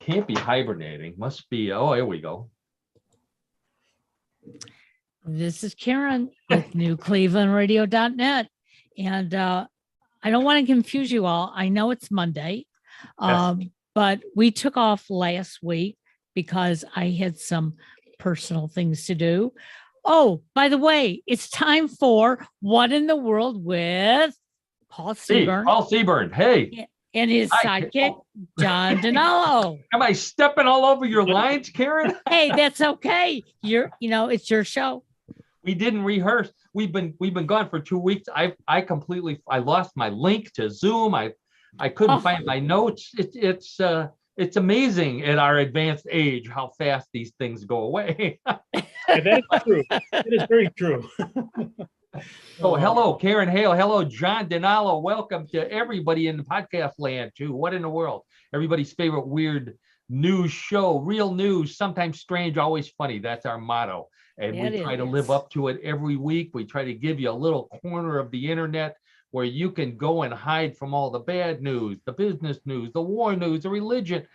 Can't be hibernating. Must be. Oh, here we go. This is Karen with newclevelandradio.net. And I don't want to confuse you all. I know it's Monday, but we took off last week because I had some personal things to do. Oh, by the way, it's time for What in the World with Paul Seaburn. Paul Seaburn. Hey. And his sidekick, John DiNallo. Am I stepping all over your lines, Karen? Hey, that's okay. It's your show. We didn't rehearse. We've been gone for 2 weeks. I lost my link to Zoom. I couldn't find my notes. It's amazing at our advanced age how fast these things go away. That is true. It is very true. So hello, Karen Hale. Hello, John DiNallo. Welcome to everybody in the podcast land too. What in the world? Everybody's favorite weird news show, real news, sometimes strange, always funny. That's our motto. And we try to live up to it every week. We try to give you a little corner of the internet where you can go and hide from all the bad news, the business news, the war news, the religion,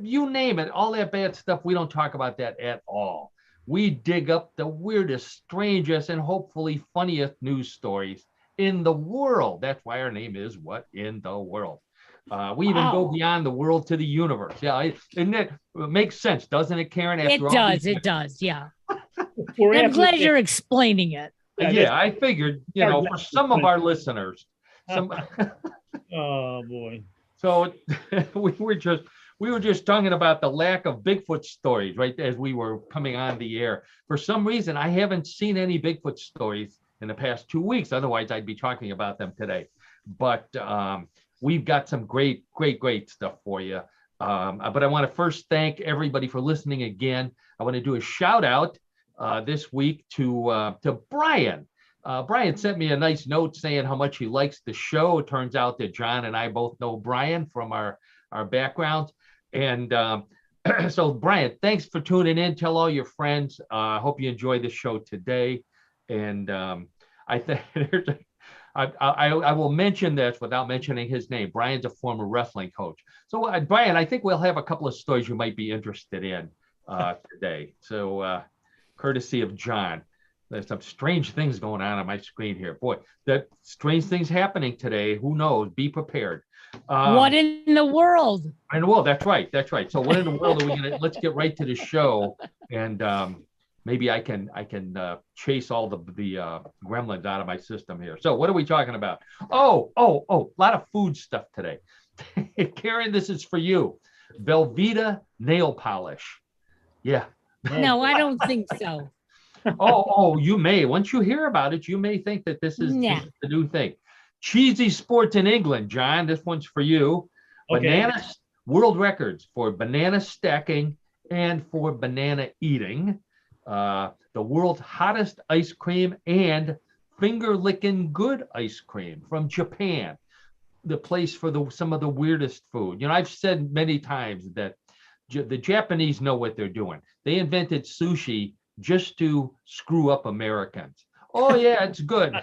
you name it, all that bad stuff. We don't talk about that at all. We dig up the weirdest, strangest, and hopefully funniest news stories in the world. That's why our name is What in the World. We even go beyond the world to the universe. Yeah, isn't it? It makes sense, doesn't it, Karen? It does, yeah. I'm glad you're explaining it. Yeah, I figured, for some of our listeners. Oh, boy. So we were just talking about the lack of Bigfoot stories, right, as we were coming on the air. For some reason, I haven't seen any Bigfoot stories in the past 2 weeks. Otherwise, I'd be talking about them today. But we've got some great stuff for you. But I want to first thank everybody for listening again. I want to do a shout out this week to Brian. Brian sent me a nice note saying how much he likes the show. It turns out that John and I both know Brian from our backgrounds. And so, Brian, thanks for tuning in. Tell all your friends. I hope you enjoy the show today. And I think I will mention this without mentioning his name. Brian's a former wrestling coach. So, Brian, I think we'll have a couple of stories you might be interested in today. So, courtesy of John. There's some strange things going on my screen here. Boy, that strange things happening today. Who knows? Be prepared. What in the world? In the world. That's right. So what in the world are we gonna? Let's get right to the show, and maybe I can chase all the gremlins out of my system here. So what are we talking about? Oh, a lot of food stuff today. Karen, this is for you. Velveeta nail polish. Yeah. No, I don't think so. Oh, you may. Once you hear about it, you may think that this is the new thing. Cheesy sports in England, John. This one's for you. Okay. Bananas, world records for banana stacking and for banana eating. The world's hottest ice cream and finger-licking good ice cream from Japan. The place for some of the weirdest food. I've said many times that the Japanese know what they're doing. They invented sushi just to screw up Americans. Oh, yeah, it's good.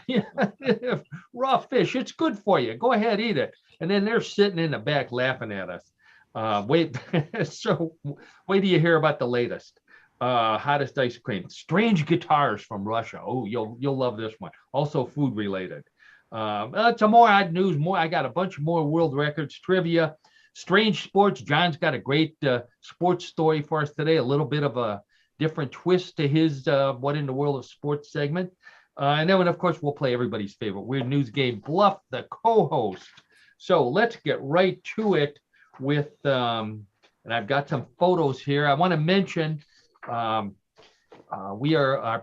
Raw fish, it's good for you. Go ahead, eat it. And then they're sitting in the back laughing at us. Wait till you hear about the latest. Hottest ice cream. Strange guitars from Russia. Oh, you'll love this one. Also food related. Some more odd news. I got a bunch more world records, trivia, strange sports. John's got a great sports story for us today. A little bit of a different twist to his What in the World of Sports segment. And then, of course, we'll play everybody's favorite weird news game, Bluff the co-host. So let's get right to it with, and I've got some photos here. I want to mention our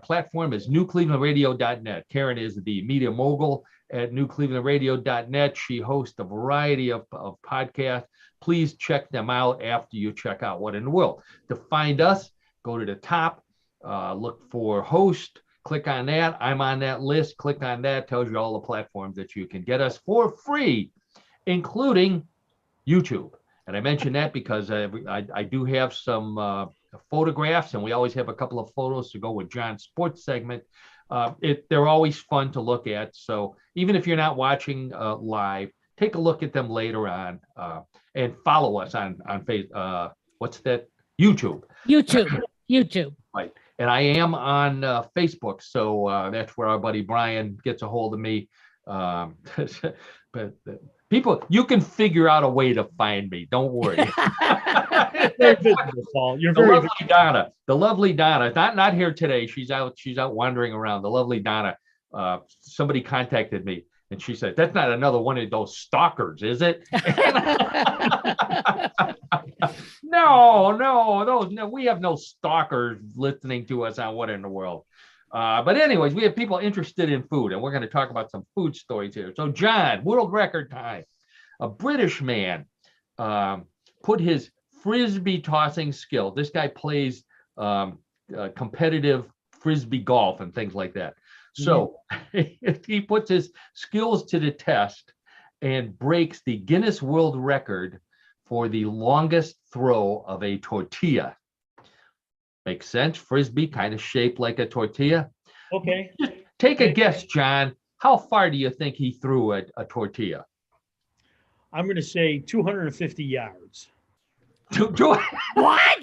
platform is newclevelandradio.net. Karen is the media mogul at newclevelandradio.net. She hosts a variety of podcasts. Please check them out after you check out What in the World. To find us, go to the top, look for host, click on that. I'm on that list. Click on that. Tells you all the platforms that you can get us for free, including YouTube. And I mention that because I do have some photographs, and we always have a couple of photos to go with John's sports segment. They're always fun to look at. So even if you're not watching live, take a look at them later on, and follow us on what's that? YouTube. YouTube. Right. And I am on Facebook. So that's where our buddy Brian gets a hold of me. But people, you can figure out a way to find me. Don't worry. Very visible, Paul. You're the very lovely Donna. The lovely Donna. Not here today. She's out wandering around. The lovely Donna. Somebody contacted me and she said, "That's not another one of those stalkers, is it?" No, we have no stalkers listening to us on What in the World. But anyways, we have people interested in food, and we're going to talk about some food stories here. So, John, world record time. A British man put his frisbee tossing skill. This guy plays competitive frisbee golf and things like that. So he puts his skills to the test and breaks the Guinness World Record for the longest throw of a tortilla. Makes sense. Frisbee kind of shaped like a tortilla. Okay. Just take a guess, John. How far do you think he threw a tortilla? I'm going to say 250 yards. What?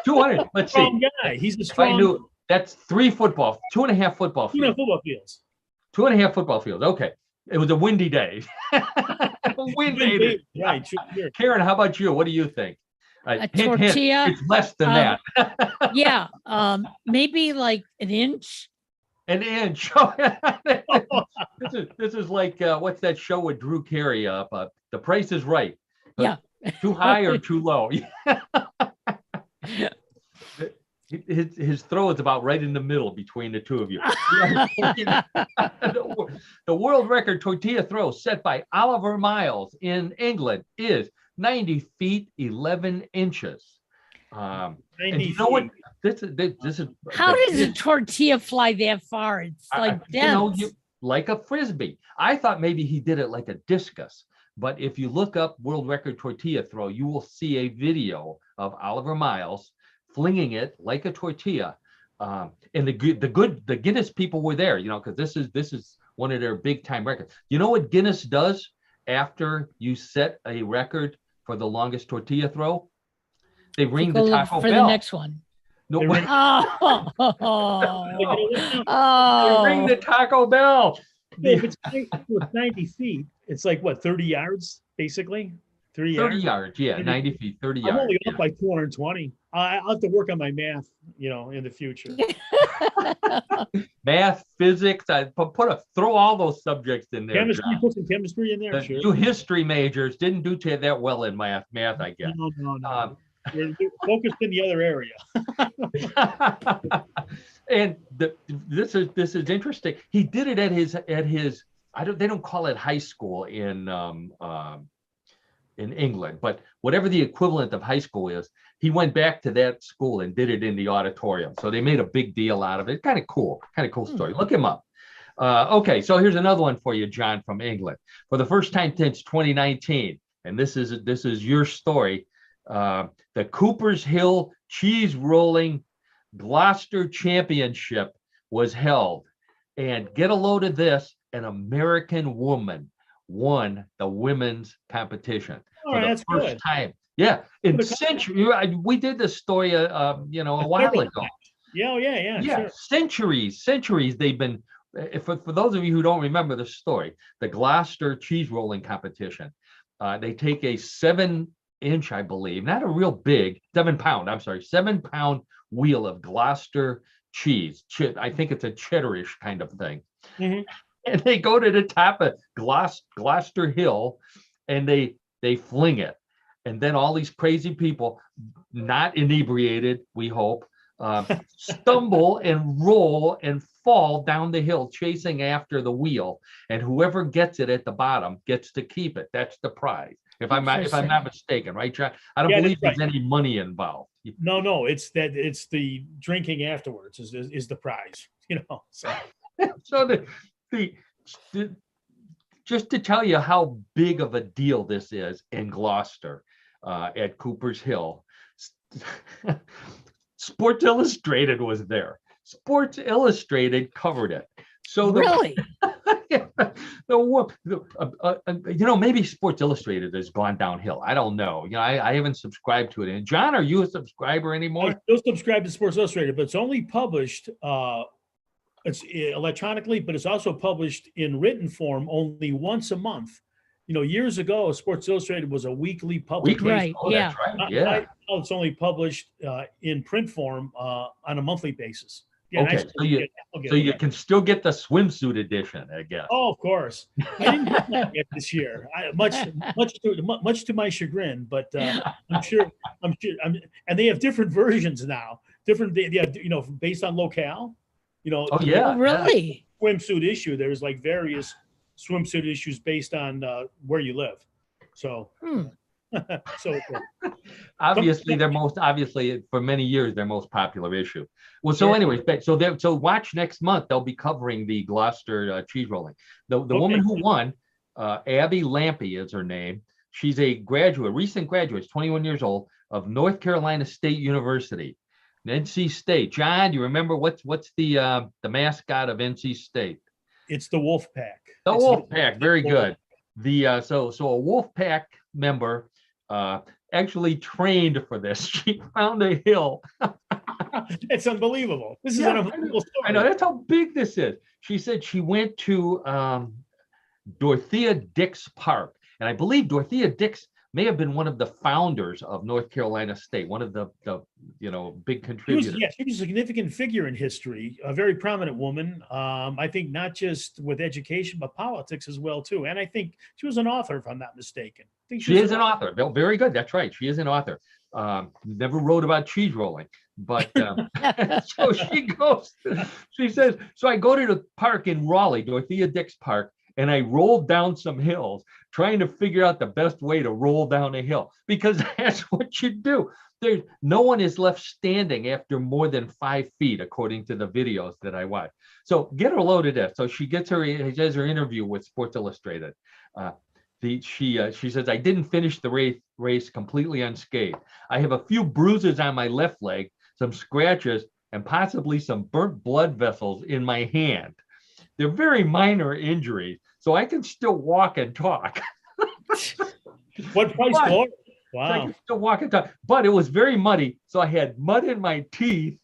200. Let's see. Strong guy. He's a strong. I knew that's 2.5 football fields. Football fields. 2.5 football fields. Okay. It was a windy day. Windy. Right. Sure. Karen, how about you? What do you think? A tortilla. It's less than that. Yeah. Maybe like an inch. An inch. This is like what's that show with Drew Carey? The Price is Right. Yeah. Too high or too low? His throw is about right in the middle between the two of you. The world record tortilla throw set by Oliver Miles in England is 90 feet 11 inches. 90 and you know what? This is how does a tortilla fly that far? It's like dense. Like a frisbee. I thought maybe he did it like a discus. But if you look up world record tortilla throw, you will see a video of Oliver Miles flinging it like a tortilla. And the Guinness people were there, because this is one of their big time records. You know what Guinness does after you set a record for the longest tortilla throw? They ring the Taco Bell. For the next one. No, They ring the Taco Bell. If it's 90 feet, it's like what, 30 yards, basically? 30 yards, yeah, 90 feet, 30 yards. I'm only up by 220. I'll have to work on my math, in the future. Math, physics, throw all those subjects in there. Chemistry, put some chemistry in there. Sure. You history majors didn't do that well in math, I guess. No. You're focused in the other area. And this is interesting. He did it at his they don't call it high school in England, but whatever the equivalent of high school is, he went back to that school and did it in the auditorium. So they made a big deal out of it. Kind of cool story. Look him up. Okay, so here's another one for you, John, from England. For the first time since 2019, and this is your story. The Coopers Hill Cheese Rolling Gloucester Championship was held. And get a load of this, an American woman won the women's competition for the first time. Yeah, in century. We did this story, a while ago. Yeah. Sure. Centuries. They've been. For those of you who don't remember the story, the Gloucester cheese rolling competition. They take a 7-inch, I believe, not a real big 7-pound wheel of Gloucester cheese. I think it's a cheddarish kind of thing. Mm-hmm. And they go to the top of Gloucester Hill and they fling it. And then all these crazy people, not inebriated, we hope, stumble and roll and fall down the hill chasing after the wheel. And whoever gets it at the bottom gets to keep it. That's the prize. If I'm not mistaken, right, John? I don't believe there's any money involved. No, it's the drinking afterwards is the prize, So, so just to tell you how big of a deal this is in Gloucester, at Coopers Hill, Sports Illustrated was there. Sports Illustrated covered it. So really? Maybe Sports Illustrated has gone downhill. I don't know. I haven't subscribed to it. And John, are you a subscriber anymore? I still subscribe to Sports Illustrated, but it's only published. It's electronically, but it's also published in written form only once a month. Years ago, Sports Illustrated was a weekly publication. Right. That's right. Yeah. Now it's only published in print form on a monthly basis. Okay, so you can still get the swimsuit edition, I guess. Oh, of course. I didn't get that yet this year. Much to my chagrin, but I'm sure. And they have different versions now. Based on locale. Oh yeah. Oh, really? Swimsuit issue. There's like various swimsuit issues based on where you live. So. So obviously for many years their most popular issue. Well, so anyways, so watch next month. They'll be covering the Gloucester cheese rolling. The woman who won, Abby Lampy is her name. She's a recent graduate, 21 years old, of North Carolina State University, NC State. John, do you remember what's the mascot of NC State? It's the Wolf Pack. The Wolf Pack, very good. So a Wolf Pack member actually trained for this. She found a hill. It's unbelievable. This is an unbelievable story. I know, that's how big this is. She said she went to Dorothea Dix Park, and I believe Dorothea Dix may have been one of the founders of North Carolina State, one of the big contributors. She was a significant figure in history, a very prominent woman. I think not just with education, but politics as well too. And I think she was an author, if I'm not mistaken. She is an author. Very good. That's right. She is an author. Never wrote about cheese rolling, but so she says, so I go to the park in Raleigh, Dorothea Dix Park, and I rolled down some hills trying to figure out the best way to roll down a hill, because that's what you do. No one is left standing after more than 5 feet, according to the videos that I watched. So get her loaded up. So she does her interview with Sports Illustrated. She says, I didn't finish the race completely unscathed. I have a few bruises on my left leg, some scratches, and possibly some burnt blood vessels in my hand. They're very minor injuries, so I can still walk and talk. What price glory? Wow. So I can still walk and talk, but it was very muddy, so I had mud in my teeth.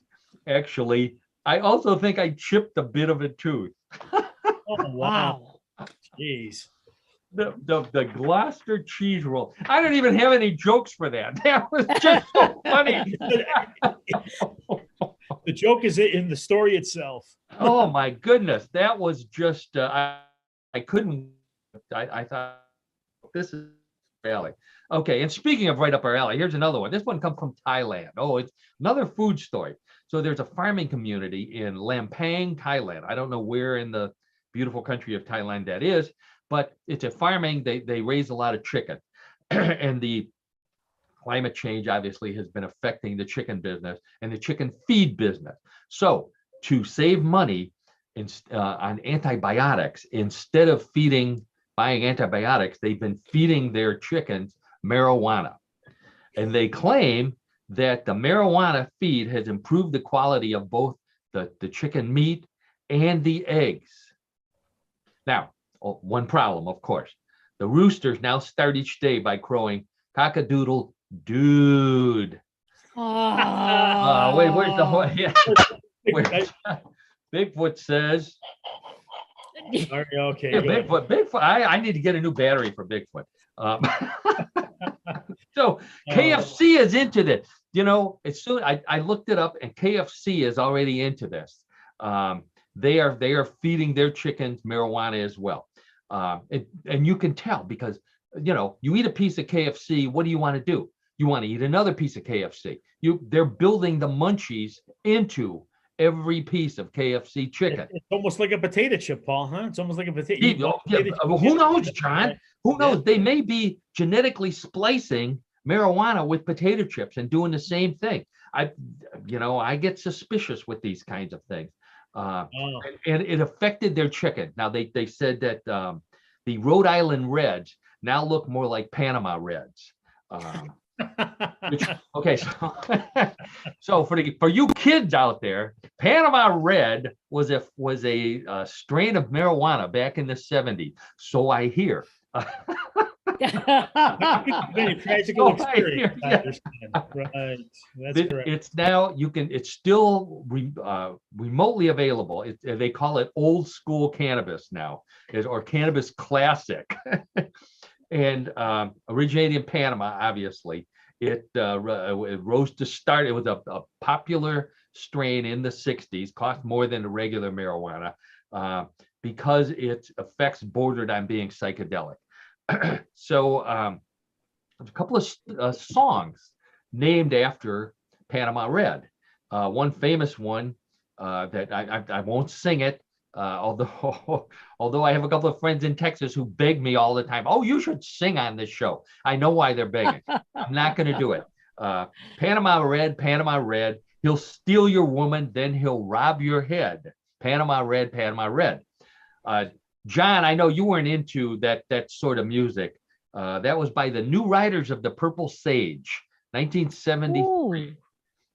Actually, I also think I chipped a bit of a tooth. Oh, wow. Jeez. The Gloucester cheese roll. I don't even have any jokes for that. That was just so funny. The joke is in the story itself. Oh my goodness, that was just I couldn't. I thought this is alley. Okay, and speaking of right up our alley, here's another one. This one comes from Thailand. Oh, it's another food story. So there's a farming community in Lampang, Thailand. I don't know where in the beautiful country of Thailand that is, but it's a farming. They raise a lot of chicken, and the climate change obviously has been affecting the chicken business and the chicken feed business. So to save money on antibiotics, instead of buying antibiotics, they've been feeding their chickens marijuana. And they claim that the marijuana feed has improved the quality of both the chicken meat and the eggs. Now, one problem, of course. The roosters now start each day by crowing cock-a-doodle dude. Wait, where's the whole? Yeah. Bigfoot says. Okay. Yeah, Bigfoot. I need to get a new battery for Bigfoot. So KFC is into this. As soon I looked it up, and KFC is already into this. They are feeding their chickens marijuana as well, and you can tell because you eat a piece of KFC. What do you want to do? You want to eat another piece of KFC. They're building the munchies into every piece of KFC chicken. It's almost like a potato chip, Paul, huh? It's almost like a potato. Who knows, John? Who knows? They may be genetically splicing marijuana with potato chips and doing the same thing. I get suspicious with these kinds of things. And it affected their chicken. Now they said that the Rhode Island Reds now look more like Panama Reds. Okay, so so for you kids out there, Panama Red was a strain of marijuana back in the 70s. So I hear. Very practical So I hear, experience. I understand. Right. That's correct. It's now it's still remotely available. They call it old school cannabis now, or cannabis classic, and originated in Panama, obviously. It rose to start. It was a popular strain in the 60s, cost more than the regular marijuana because its effects bordered on being psychedelic. So there's a couple of songs named after Panama Red. One famous one that I won't sing it, although I have a couple of friends in Texas who beg me all the time, oh, you should sing on this show. I know why they're begging. I'm not going to do it. Panama Red, he'll steal your woman, then he'll rob your head. Panama Red, Panama Red. John, I know you weren't into that sort of music. That was by the New Riders of the Purple Sage, 1973. Ooh.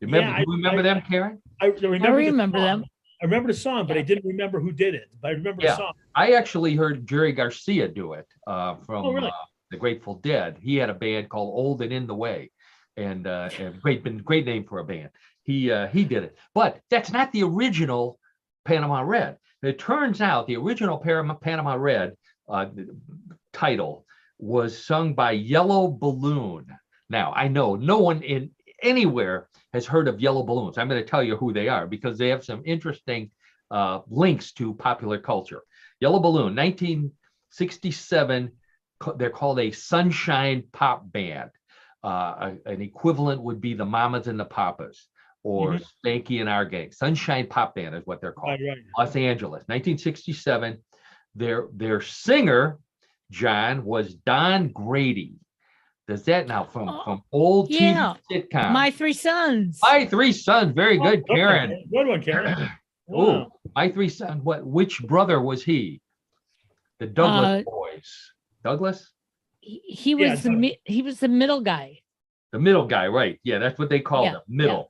Remember them, Karen? I remember them. I remember the song, but I didn't remember who did it. But I remember the song. I actually heard Jerry Garcia do it from really? the Grateful Dead. He had a band called Old and in the Way, and great name for a band. He did it, but that's not the original Panama Red. It turns out the original Panama Red title was sung by Yellow Balloon. Now, I know no one anywhere has heard of Yellow Balloons. I'm going to tell you who they are because they have some interesting links to popular culture. Yellow Balloon, 1967, they're called a sunshine pop band. An equivalent would be the Mamas and the Papas, or Spanky and Our Gang. Sunshine Pop Band is what they're called. Right. Los Angeles, 1967. Their singer, John, was Don Grady. Does that now from old TV sitcom? My Three Sons. My Three Sons. Very good, Karen. Okay. Good one, Karen. Wow. Oh, My Three Sons. Which brother was he? The Douglas boys. Douglas? He was the middle guy. The middle guy, right? Yeah, that's what they called him. Middle. Yeah.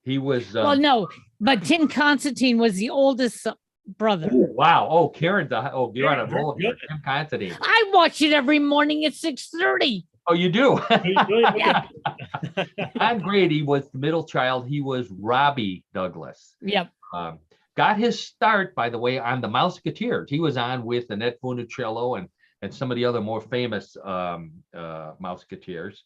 He was. Well, no, but Tim Constantine was the oldest brother. Oh, wow. Oh, Karen's. You're on a roll here. Tim Constantine. I watch it every morning at 6:30. Oh, you do? Don Grady was the middle child. He was Robbie Douglas. Yep. Got his start, by the way, on the Mouseketeers. He was on with Annette Funicello and some of the other more famous Mouseketeers.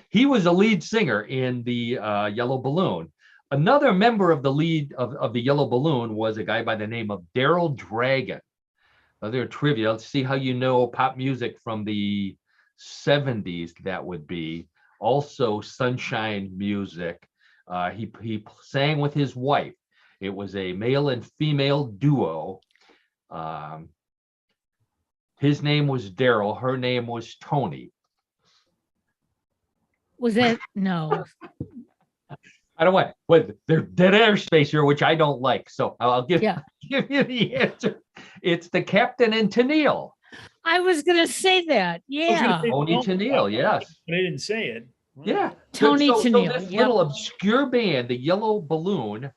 He was a lead singer in the Yellow Balloon. Another member of the lead of the Yellow Balloon was a guy by the name of Daryl Dragon. Other trivia. Let's see how you know pop music from the 70s. That would be also sunshine music. He sang with his wife. It was a male and female duo. His name was Daryl. Her name was Tony. Was that no? I don't want. Well, there's dead air space here, which I don't like. So I'll give you the answer. It's the Captain and Tennille. I was going to say that. Yeah. Tony Tennille, yes. They didn't say it. Wow. Yeah. Tony Tennille. So this little obscure band, the Yellow Balloon,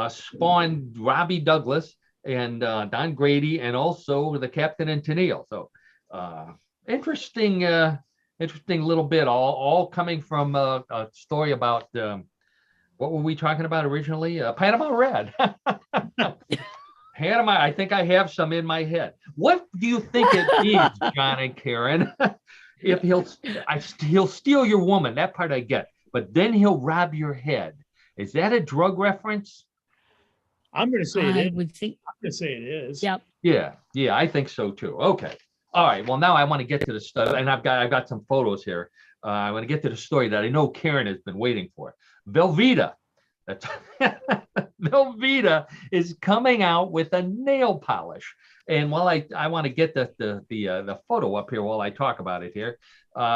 spawned Robbie Douglas and Don Grady, and also the Captain and Tennille. So interesting little bit, all coming from a story about what were we talking about originally? Panama Red. Panama, I think I have some in my head. What do you think it means, John and Karen? If he'll steal your woman, that part I get, but then he'll rob your head. Is that a drug reference? I'm going to say it is. I'm going to say it is. Yep. Yeah, I think so too. Okay. All right. Well, now I want to get to the stuff, and I've got some photos here. I want to get to the story that I know Karen has been waiting for. Velveeta. Velveeta is coming out with a nail polish. And while I want to get the photo up here while I talk about it here,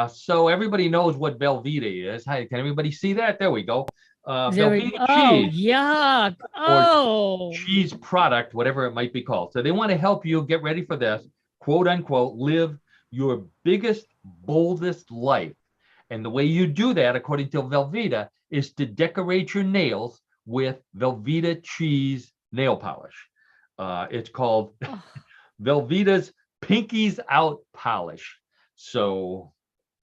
so everybody knows what Velveeta is. Hi, can everybody see that? There we go. Velveeta cheese. Yuck. Or cheese product, whatever it might be called. So they want to help you get ready for this, quote unquote, live your biggest, boldest life. And the way you do that, according to Velveeta, is to decorate your nails with Velveeta cheese nail polish. It's called Velveeta's Pinkies Out Polish. So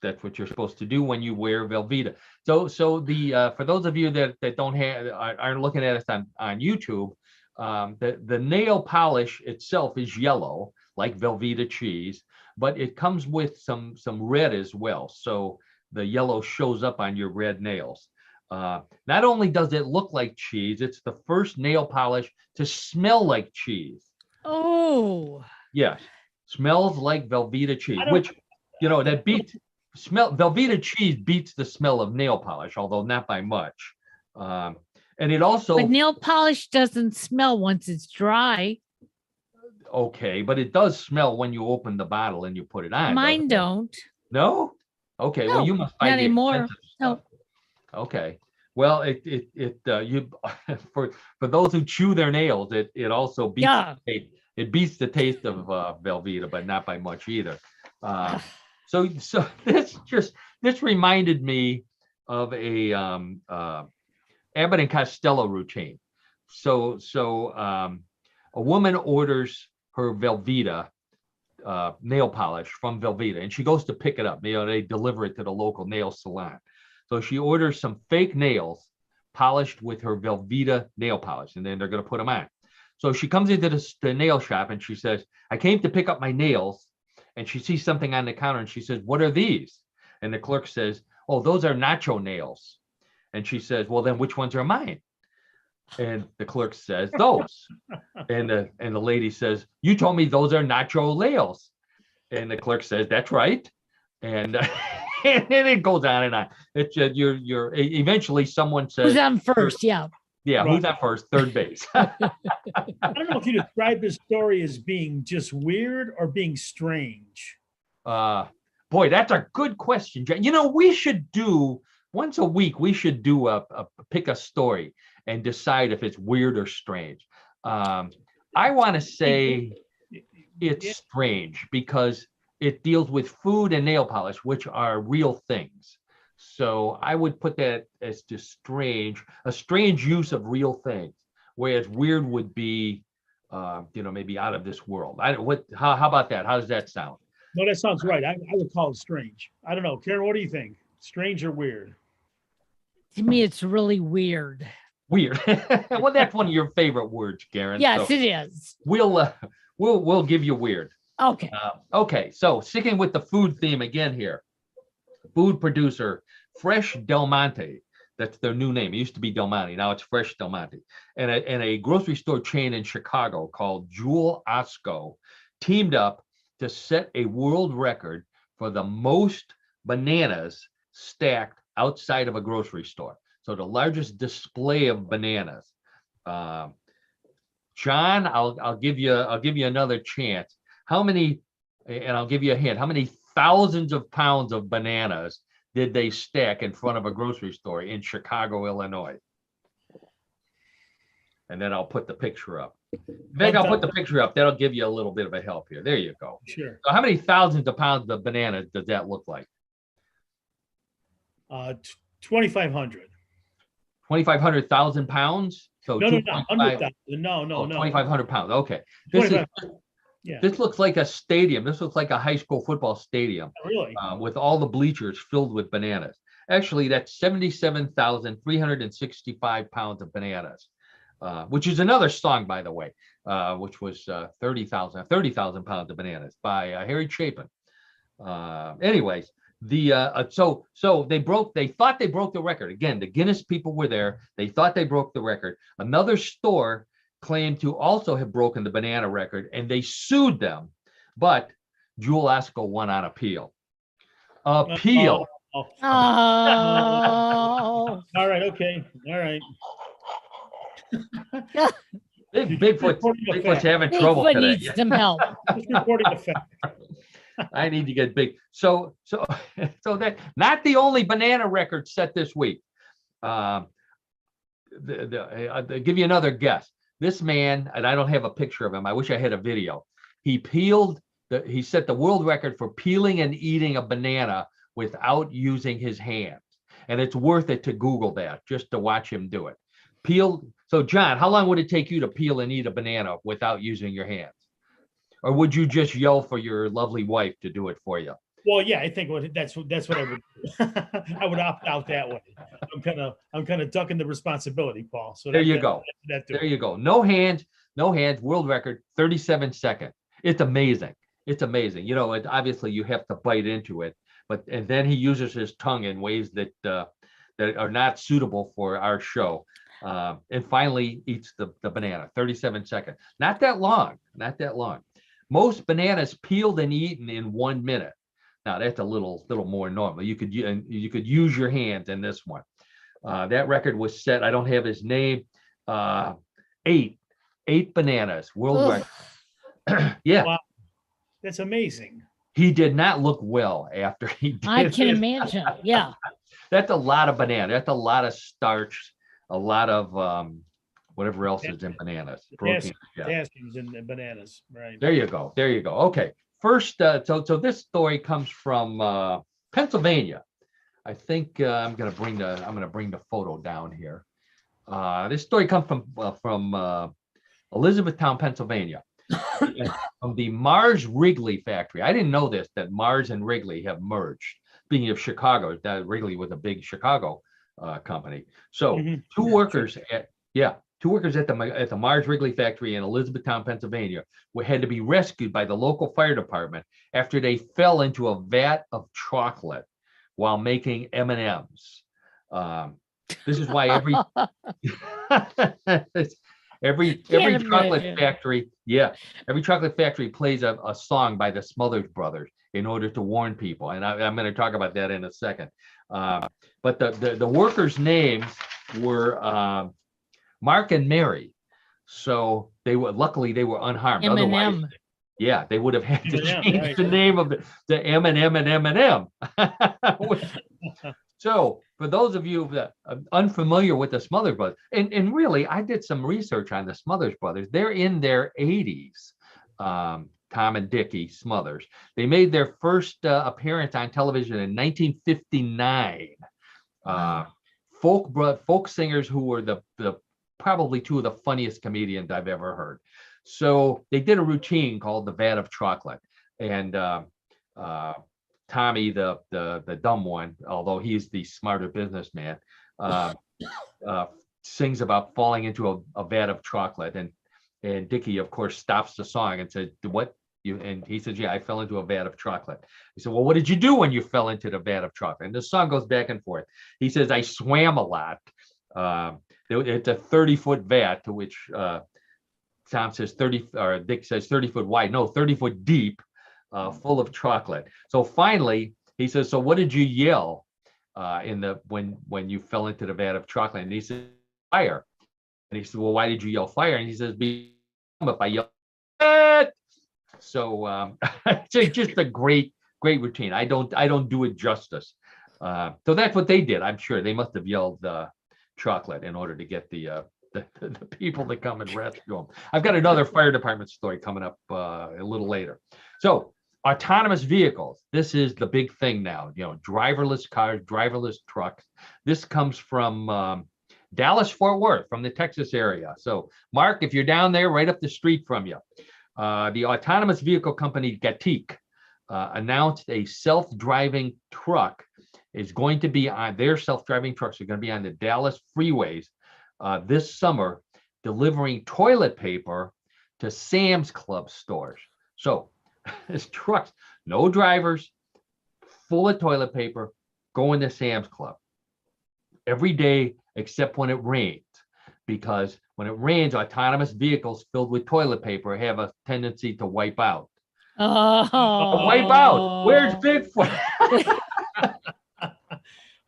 that's what you're supposed to do when you wear Velveeta. So the for those of you that don't have aren't looking at us on YouTube, the nail polish itself is yellow like Velveeta cheese, but it comes with some red as well. So the yellow shows up on your red nails. Not only does it look like cheese, it's the first nail polish to smell like cheese. Oh. Yes, smells like Velveeta cheese, which, that beats Velveeta cheese beats the smell of nail polish, although not by much. And it also. But nail polish doesn't smell once it's dry. Okay, but it does smell when you open the bottle and you put it on. Mine don't. No? Okay, No, well, you must buy not the anymore. expensive stuff. Okay. Well, you for those who chew their nails, it also beats it beats the taste of Velveeta, but not by much either. So this reminded me of a Abbott and Costello routine. So a woman orders her Velveeta nail polish from Velveeta, and she goes to pick it up. They deliver it to the local nail salon. So she orders some fake nails polished with her Velveeta nail polish, and then they're going to put them on. So she comes into the nail shop and she says, I came to pick up my nails. And she sees something on the counter and she says, what are these? And the clerk says, oh, those are nacho nails. And she says, well, then which ones are mine? And the clerk says, those. And the lady says, you told me those are nacho nails. And the clerk says, that's right. And and then it goes on and on. It's you're eventually someone says, who's on first? Yeah. Yeah, right. Who's on first? Third base. I don't know if you describe this story as being just weird or being strange. Boy, that's a good question. We should do once a week. We should do a pick a story and decide if it's weird or strange. I want to say it's strange because it deals with food and nail polish, which are real things. So I would put that as just strange, a strange use of real things, whereas weird would be, maybe out of this world. How about that? How does that sound? No, that sounds right. I would call it strange. I don't know. Karen, what do you think? Strange or weird? To me, it's really weird. Weird. Well, that's one of your favorite words, Karen. Yes, so it is. We'll give you weird. Okay. Okay. So sticking with the food theme again here. Food producer Fresh Del Monte, that's their new name. It used to be Del Monte, now it's Fresh Del Monte, and a grocery store chain in Chicago called Jewel Osco teamed up to set a world record for the most bananas stacked outside of a grocery store. So the largest display of bananas. John, I'll give you another chance. How many? And I'll give you a hint. How many thousands of pounds of bananas did they stack in front of a grocery store in Chicago, Illinois? And then I'll put the picture up. Maybe I'll put the picture up. That'll give you a little bit of a help here. There you go. Sure. So how many thousands of pounds of bananas does that look like? 2,500. 2,500,000 pounds? So no, 100,000. No. 2,500 pounds. Okay. This looks like a stadium. This looks like a high school football stadium. Really? With all the bleachers filled with bananas. Actually, that's 77,365 pounds of bananas, which is another song, by the way, which was 30,000 pounds of bananas by Harry Chapin. Anyways, so they thought they broke the record. Again, the Guinness people were there. They thought they broke the record. Another store claimed to also have broken the banana record, and they sued them, but Jewel Osco won on appeal. Oh. All right. Okay. All right. Bigfoot's having trouble today. Needs some help. Just reporting the fact. I need to get big. So that not the only banana record set this week. I'll give you another guess. This man, and I don't have a picture of him. I wish I had a video. He set the world record for peeling and eating a banana without using his hands. And it's worth it to Google that just to watch him do it. Peel. So, John, how long would it take you to peel and eat a banana without using your hands? Or would you just yell for your lovely wife to do it for you? Well, yeah, I think that's what I would do. I would opt out that way. I'm kind of ducking the responsibility, Paul. So there you go. There you go. No hands, world record, 37 seconds. It's amazing. It's amazing. You know, obviously you have to bite into it, and then he uses his tongue in ways that that are not suitable for our show. And finally eats the banana, 37 seconds. Not that long. Most bananas peeled and eaten in 1 minute. Now that's a little more normal. You could use your hands in this one. That record was set. I don't have his name. 8 bananas, world record. Yeah, wow. That's amazing. He did not look well after he did. I can imagine. Yeah, that's a lot of banana. That's a lot of starch. A lot of whatever else is in bananas. Protein. Potassium's in bananas. Right. There you go. Okay. First, so this story comes from Pennsylvania. I think I'm gonna bring the photo down here. This story comes from Elizabethtown, Pennsylvania, from the Mars Wrigley factory. I didn't know this, that Mars and Wrigley have merged. Speaking of Chicago, that Wrigley was a big Chicago company. So two workers at the Mars Wrigley factory in Elizabethtown, Pennsylvania, had to be rescued by the local fire department after they fell into a vat of chocolate while making M&Ms. This is why every chocolate factory plays a song by the Smothers Brothers in order to warn people, and I'm going to talk about that in a second. But the workers' names were Mark and Mary, so they were unharmed. Otherwise, they would have had to change the name of the M&M and M&M. So for those of you that are unfamiliar with the Smothers Brothers, and really, I did some research on the Smothers Brothers. They're in their 80s, Tom and Dickie Smothers. They made their first appearance on television in 1959. Folk singers who were the probably two of the funniest comedians I've ever heard. So they did a routine called the Vat of Chocolate, and Tommy, the dumb one, although he's the smarter businessman, sings about falling into a vat of chocolate, and Dickie, of course, stops the song and says, "What?" And he says, "Yeah, I fell into a vat of chocolate." He said, "Well, what did you do when you fell into the vat of chocolate?" And the song goes back and forth. He says, "I swam a lot." It's a 30-foot vat, to which Tom says 30, or Dick says 30 foot wide. No, 30 foot deep, full of chocolate. So finally, he says, "So what did you yell when you fell into the vat of chocolate?" And he said, "Fire." And he said, "Well, why did you yell fire?" And he says, "If I yell it." So it's just a great routine. I don't do it justice. So that's what they did. I'm sure they must have yelled chocolate in order to get the people to come and rescue them. I've got another fire department story coming up a little later. So autonomous vehicles. This is the big thing now. You know, driverless cars, driverless trucks. This comes from Dallas, Fort Worth, from the Texas area. So Mark, if you're down there, right up the street from you, the autonomous vehicle company Gatik announced a self-driving truck is going to be on their self-driving trucks are going to be on the Dallas freeways this summer, delivering toilet paper to Sam's Club stores. So it's trucks, no drivers, full of toilet paper, going to Sam's Club every day except when it rains, because when it rains, autonomous vehicles filled with toilet paper have a tendency to wipe out. Wipe out. Where's Bigfoot?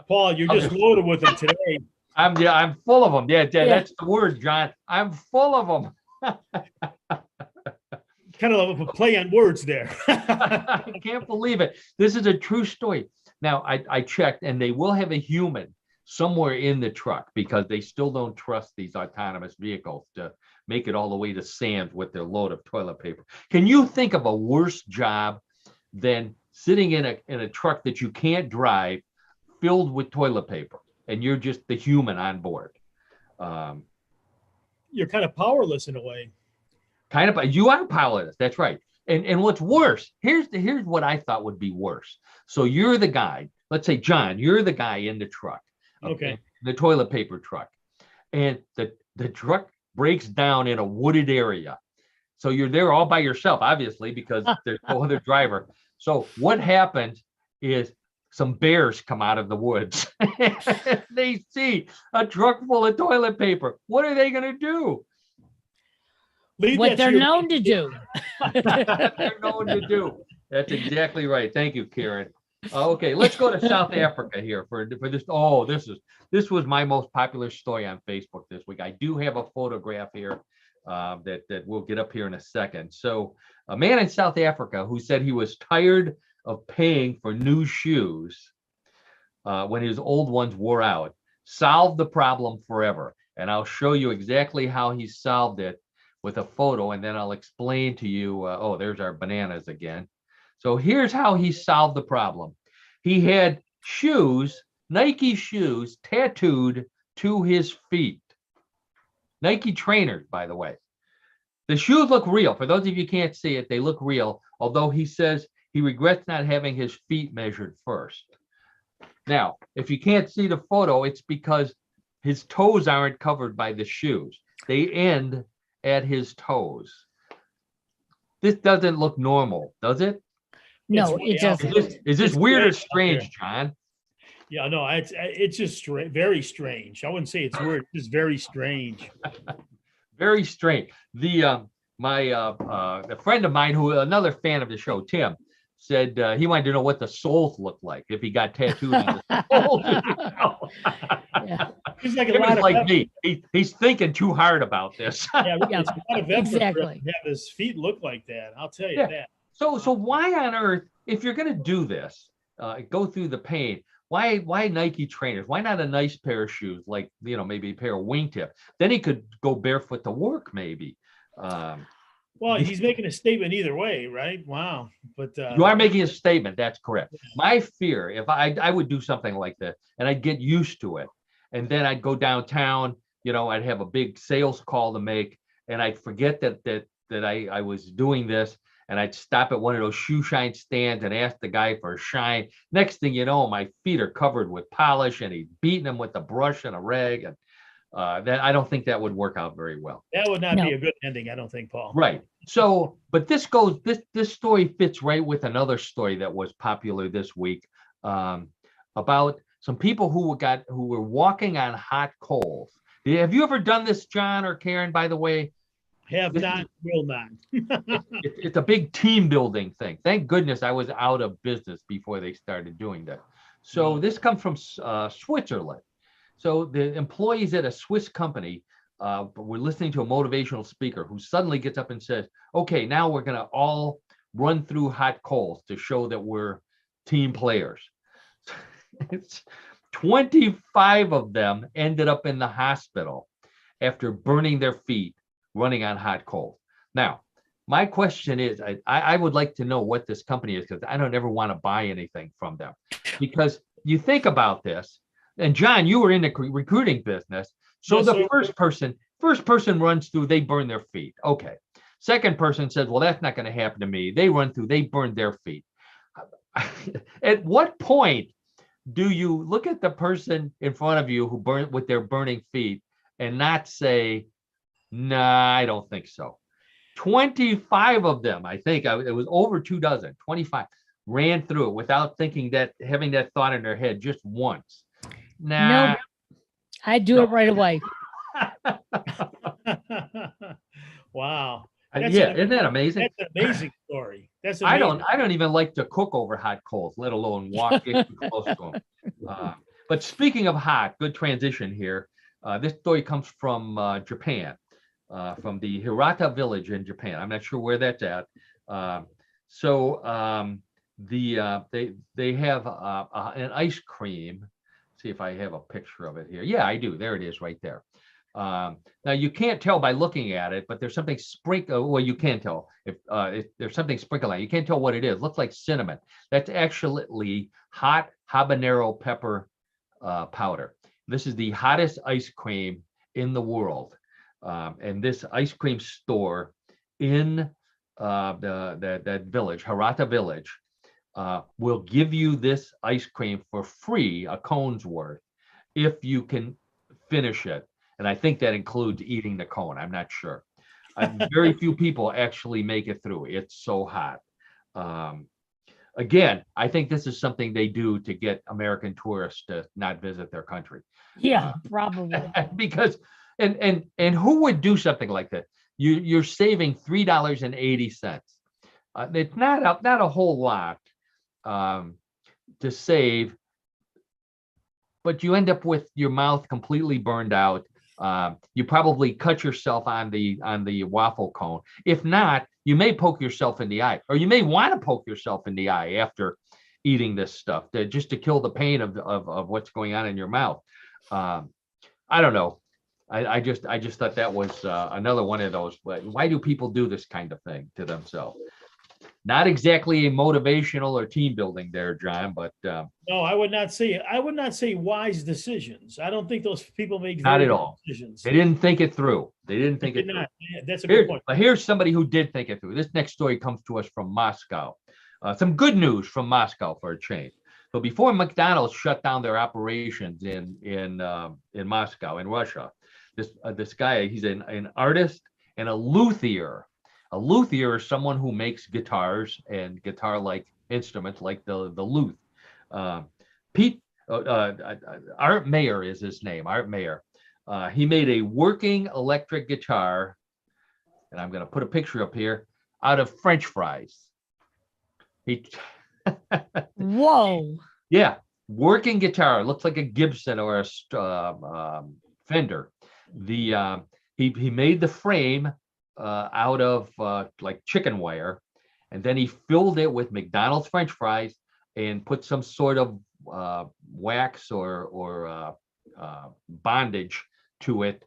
Paul, you're just loaded with them today. I'm full of them. Yeah, that's the word, John. I'm full of them. Kind of a play on words there. I can't believe it. This is a true story. Now, I checked, and they will have a human somewhere in the truck because they still don't trust these autonomous vehicles to make it all the way to Sam's with their load of toilet paper. Can you think of a worse job than sitting in a truck that you can't drive, filled with toilet paper, and you're just the human on board. You're kind of powerless in a way. Kind of, you are powerless. That's right. And what's worse, here's what I thought would be worse. So you're the guy. Let's say, John, you're the guy in the truck. Okay. The toilet paper truck, and the truck breaks down in a wooded area. So you're there all by yourself, obviously, because there's no other driver. So what happens is some bears come out of the woods. They see a truck full of toilet paper. What are they going to do? What they're known to do. They're known to do. That's exactly right. Thank you, Karen. Okay, let's go to South Africa here for this. Oh, this was my most popular story on Facebook this week. I do have a photograph here that we'll get up here in a second. So a man in South Africa who said he was tired of paying for new shoes when his old ones wore out, solved the problem forever. And I'll show you exactly how he solved it with a photo, and then I'll explain to you, oh, there's our bananas again. So here's how he solved the problem. He had shoes, Nike shoes, tattooed to his feet. Nike trainers, by the way. The shoes look real. For those of you who can't see it, they look real, although he says he regrets not having his feet measured first. Now, if you can't see the photo, it's because his toes aren't covered by the shoes. They end at his toes. This doesn't look normal, does it? No, it doesn't. Is this weird or strange, John? Yeah, no, it's just very strange. I wouldn't say it's weird. It's just very strange. Very strange. A friend of mine, who another fan of the show, Tim, said he wanted to know what the soles looked like if he got tattooed on the soles. Yeah. He's like me. He's thinking too hard about this. Yeah, it's a lot of effort exactly. to have his feet look like that. I'll tell you that. So why on earth, if you're going to do this, go through the pain, why Nike trainers? Why not a nice pair of shoes, like, maybe a pair of wingtip? Then he could go barefoot to work, maybe. Well, he's making a statement either way, right? Wow. But you are making a statement. That's correct. Yeah. My fear, if I would do something like that, and I'd get used to it, and then I'd go downtown, I'd have a big sales call to make, and I'd forget that I was doing this. And I'd stop at one of those shoe shine stands and ask the guy for a shine. Next thing you know, my feet are covered with polish, and he's beating them with a brush and a rag. And that I don't think that would work out very well. That would not be a good ending, I don't think, Paul. Right. So, but this story fits right with another story that was popular this week about some people who were walking on hot coals. Have you ever done this, John or Karen, by the way? Have not, will not. It's a big team building thing. Thank goodness I was out of business before they started doing that. So this comes from Switzerland. So the employees at a Swiss company were listening to a motivational speaker who suddenly gets up and says, okay, now we're going to all run through hot coals to show that we're team players. It's 25 of them ended up in the hospital after burning their feet running on hot coals. Now, my question is, I would like to know what this company is, because I don't ever want to buy anything from them. Because you think about this, and John, you were in the recruiting business. So the first person runs through, they burn their feet. Okay. Second person says, well, that's not going to happen to me. They run through, they burn their feet. At what point do you look at the person in front of you who burned with their burning feet and not say, nah, I don't think so? 25 of them, I think it was over 24, 25 ran through it without having that thought in their head just once. Nah. No, I do it right away. Wow. Isn't that amazing? That's an amazing story. That's amazing. I don't even like to cook over hot coals, let alone walk close to them. But speaking of hot, good transition here. This story comes from Japan. From the Hirata village in Japan. I'm not sure where that's at. They have an ice cream. See if I have a picture of it here. Yeah, I do. There it is right there. Now you can't tell by looking at it, but there's something well, you can tell if there's something sprinkled on it. You can't tell what it is. It looks like cinnamon. That's actually hot habanero pepper powder. This is the hottest ice cream in the world, and this ice cream store in that village, Harata Village, will give you this ice cream for free, a cone's worth, if you can finish it. And I think that includes eating the cone. I'm not sure. Very few people actually make it through. It's so hot. Again, I think this is something they do to get American tourists to not visit their country. Yeah, probably. Because and who would do something like that? You're saving $3.80. It's not a whole lot to save, but you end up with your mouth completely burned out. You probably cut yourself on the waffle cone. If not, you may poke yourself in the eye, or you may want to poke yourself in the eye after eating this stuff, just to kill the pain of what's going on in your mouth. I don't know. I just thought that was another one of those. Why do people do this kind of thing to themselves? Not exactly a motivational or team building there, John, but no, I would not say wise decisions. I don't think those people make not at all decisions. They didn't think it through. They didn't think it through. Yeah, that's a good point. But here's somebody who did think it through. This next story comes to us from Moscow. Some good news from Moscow for a change. So before McDonald's shut down their operations in Moscow, in Russia, this guy, he's an artist and a luthier. A luthier is someone who makes guitars and guitar-like instruments, like the lute. Art Mayer is his name. Art Mayer. He made a working electric guitar, and I'm going to put a picture up here, out of French fries. Whoa. Yeah, working guitar. Looks like a Gibson or a Fender. He made the frame out of like chicken wire, and then he filled it with McDonald's French fries and put some sort of wax or bondage to it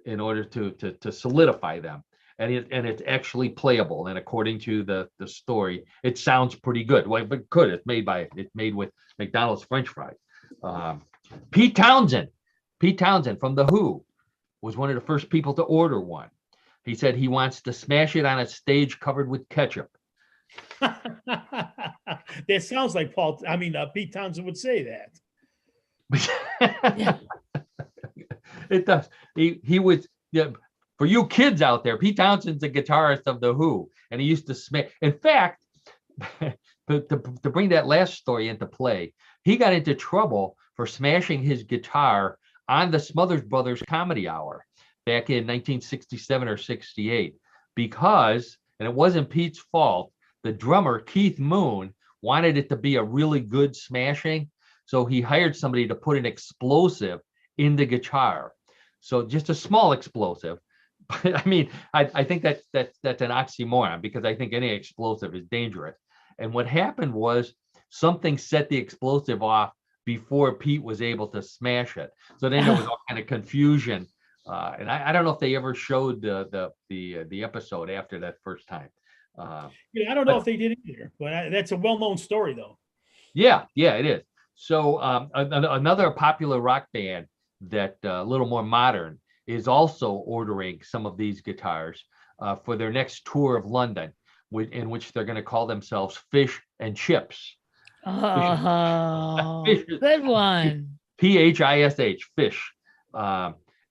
in order to solidify them. And it's actually playable. And according to the story, it sounds pretty good. Well, but good. It's made with McDonald's French fries. Pete Townsend from The Who was one of the first people to order one. He said he wants to smash it on a stage covered with ketchup. That sounds like Pete Townsend would say that. It does. He was, yeah, for you kids out there, Pete Townsend's a guitarist of The Who, and he used to smash. In fact, to bring that last story into play, he got into trouble for smashing his guitar on the Smothers Brothers Comedy Hour back in 1967 or 68, because, and it wasn't Pete's fault, the drummer, Keith Moon, wanted it to be a really good smashing. So he hired somebody to put an explosive in the guitar. So just a small explosive. But I mean, I think that's an oxymoron, because I think any explosive is dangerous. And what happened was something set the explosive off before Pete was able to smash it. So then there was all kind of confusion. And I don't know if they ever showed the episode after that first time. I don't know if they did either, but that's a well-known story, though. Yeah, it is. So another popular rock band that a little more modern is also ordering some of these guitars for their next tour of London, in which they're going to call themselves Fish and Chips. Oh, good one. PHISH, Fish.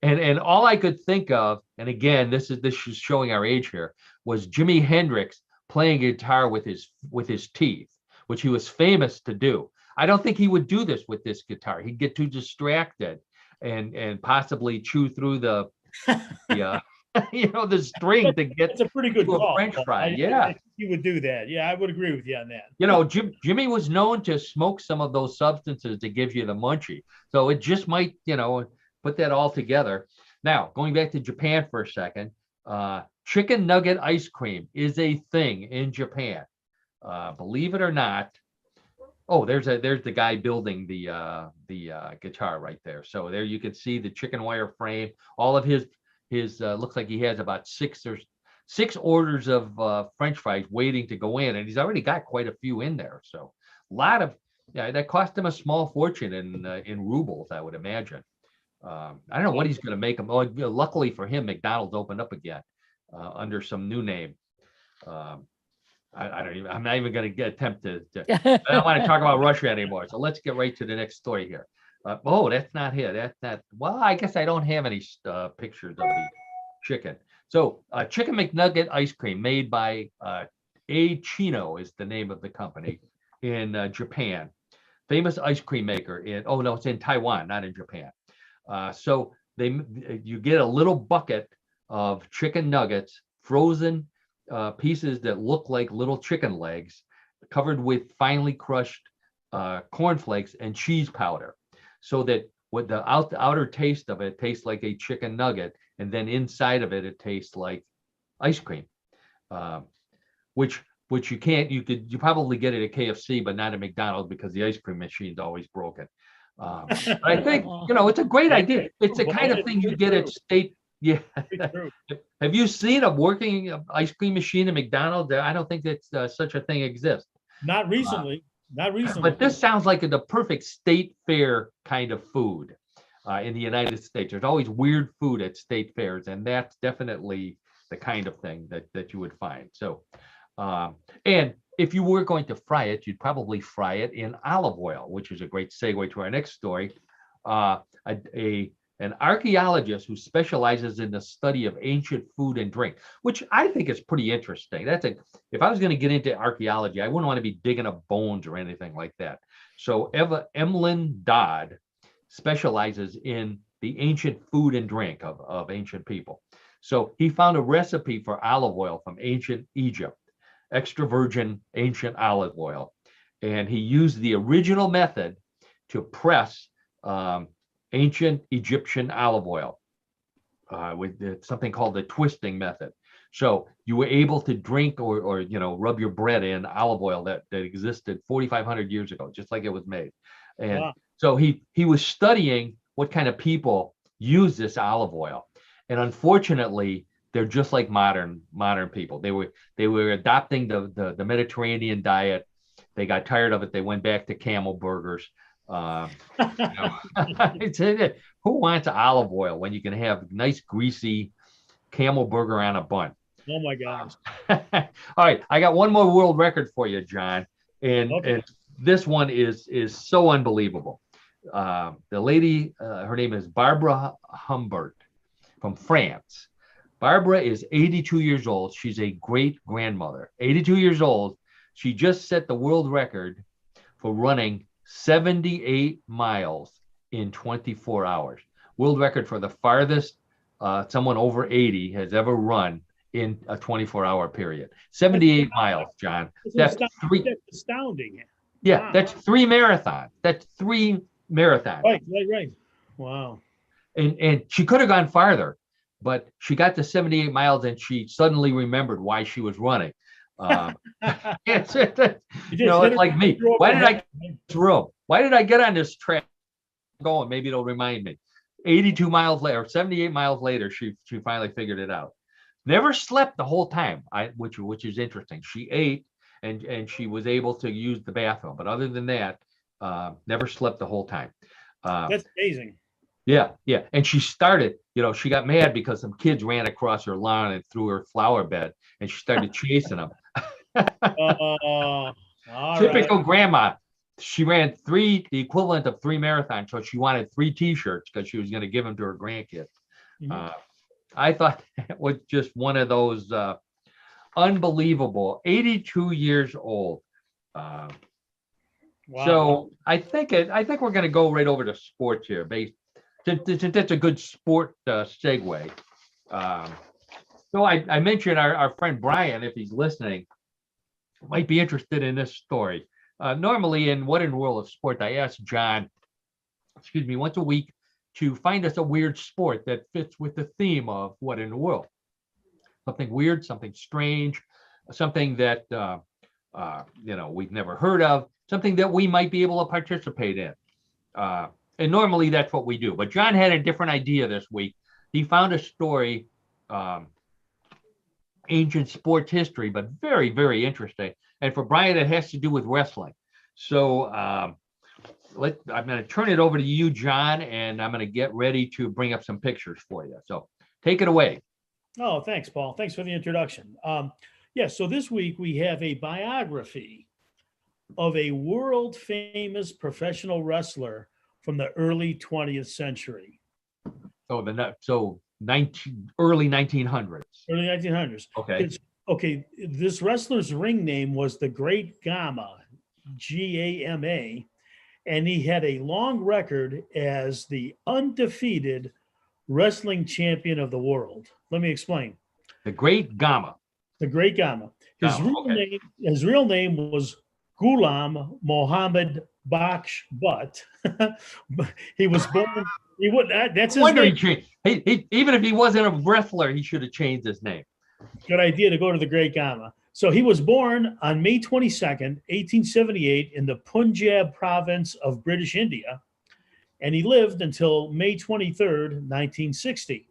And all I could think of, and again, this is showing our age here, was Jimi Hendrix playing guitar with his teeth, which he was famous to do. I don't think he would do this with this guitar. He'd get too distracted and possibly chew through the the string to get. That's a pretty good call. French fry. I think he would do that. Yeah, I would agree with you on that. Jimmy was known to smoke some of those substances that gives you the munchie. So it just might, put that all together. Now, going back to Japan for a second, chicken nugget ice cream is a thing in Japan. Believe it or not, Oh, there's the guy building the guitar right there. So there you can see the chicken wire frame. All of his looks like he has about six orders of French fries waiting to go in, and he's already got quite a few in there. So a lot of that cost him a small fortune in rubles, I would imagine. I don't know what he's going to make them. Oh, luckily for him, McDonald's opened up again under some new name. I don't even. I'm not even going to attempt to. I don't want to talk about Russia anymore. So let's get right to the next story here. Oh, that's not here. That's not. Well, I guess I don't have any pictures of the chicken. So, Chicken McNugget ice cream made by A Chino is the name of the company in Japan. Famous ice cream maker in. Oh no, it's in Taiwan, not in Japan. So you get a little bucket of chicken nuggets, frozen. Pieces that look like little chicken legs covered with finely crushed cornflakes and cheese powder, so that what the outer taste of it tastes like a chicken nugget, and then inside of it tastes like ice cream, which you probably get it at KFC but not at McDonald's because the ice cream machine's always broken. But I think it's a great idea. It's the kind of thing you get at state. Yeah. Have you seen a working ice cream machine at McDonald's? I don't think that such a thing exists. Not recently. Not recently. But this sounds like the perfect state fair kind of food in the United States. There's always weird food at state fairs, and that's definitely the kind of thing that you would find. So, and if you were going to fry it, you'd probably fry it in olive oil, which is a great segue to our next story. An archaeologist who specializes in the study of ancient food and drink, which I think is pretty interesting. If I was going to get into archaeology, I wouldn't want to be digging up bones or anything like that. So Emlyn Dodd specializes in the ancient food and drink of ancient people. So he found a recipe for olive oil from ancient Egypt, extra virgin ancient olive oil. And he used the original method to press ancient Egyptian olive oil with something called the twisting method. So you were able to drink or rub your bread in olive oil that existed 4,500 years ago, just like it was made. And so he was studying what kind of people use this olive oil. And unfortunately, they're just like modern people. They were adopting the Mediterranean diet. They got tired of it. They went back to camel burgers. Who wants olive oil when you can have nice greasy camel burger on a bun? Oh my gosh. All right, I got one more world record for you, John, and this one is so unbelievable. The lady, her name is Barbara Humbert from France. Barbara is 82 years old. She's a great grandmother. 82 years old. She just set the world record for running 78 miles in 24 hours. World record for the farthest someone over 80 has ever run in a 24-hour period. 78 miles, John. That's astounding. Yeah, wow. That's 3 marathons. That's 3 marathons. Right. Wow. And she could have gone farther, but she got to 78 miles and she suddenly remembered why she was running. It's like me. Why did I get this room? Why did I get on this track going? Maybe it'll remind me. 82 miles later, 78 miles later, she finally figured it out. Never slept the whole time, which is interesting. She ate and she was able to use the bathroom, but other than that, never slept the whole time. That's amazing. Yeah. And she started, she got mad because some kids ran across her lawn and threw her flower bed, and she started chasing them. Typical grandma. She ran the equivalent of 3 marathons, so she wanted 3 T-shirts because she was going to give them to her grandkids. Mm-hmm. I thought it was just one of those unbelievable. 82 years old. Wow. So I think we're going to go right over to sports here, since that's a good sport segue. So I mentioned our friend Brian, if he's listening, might be interested in this story. Normally in What in the World of Sport, I ask John, once a week to find us a weird sport that fits with the theme of What in the World. Something weird, something strange, something that we've never heard of, something that we might be able to participate in. And normally that's what we do. But John had a different idea this week. He found a story, ancient sports history, but very, very interesting. And for Brian, it has to do with wrestling. So I'm going to turn it over to you, John, and I'm going to get ready to bring up some pictures for you. So take it away. Oh, thanks, Paul. Thanks for the introduction. So this week we have a biography of a world famous professional wrestler from the early 20th century. Early 1900s. Early 1900s. Okay. This wrestler's ring name was the Great Gama, Gama, and he had a long record as the undefeated wrestling champion of the world. Let me explain. The Great Gama. The Great Gama. His real name was Ghulam Mohammed Baksh Butt. He was born. He would. That's his name. He even if he wasn't a wrestler, he should have changed his name. Good idea to go to the Great Gama. So he was born on May 22nd, 1878, in the Punjab province of British India, and he lived until May 23rd, 1960.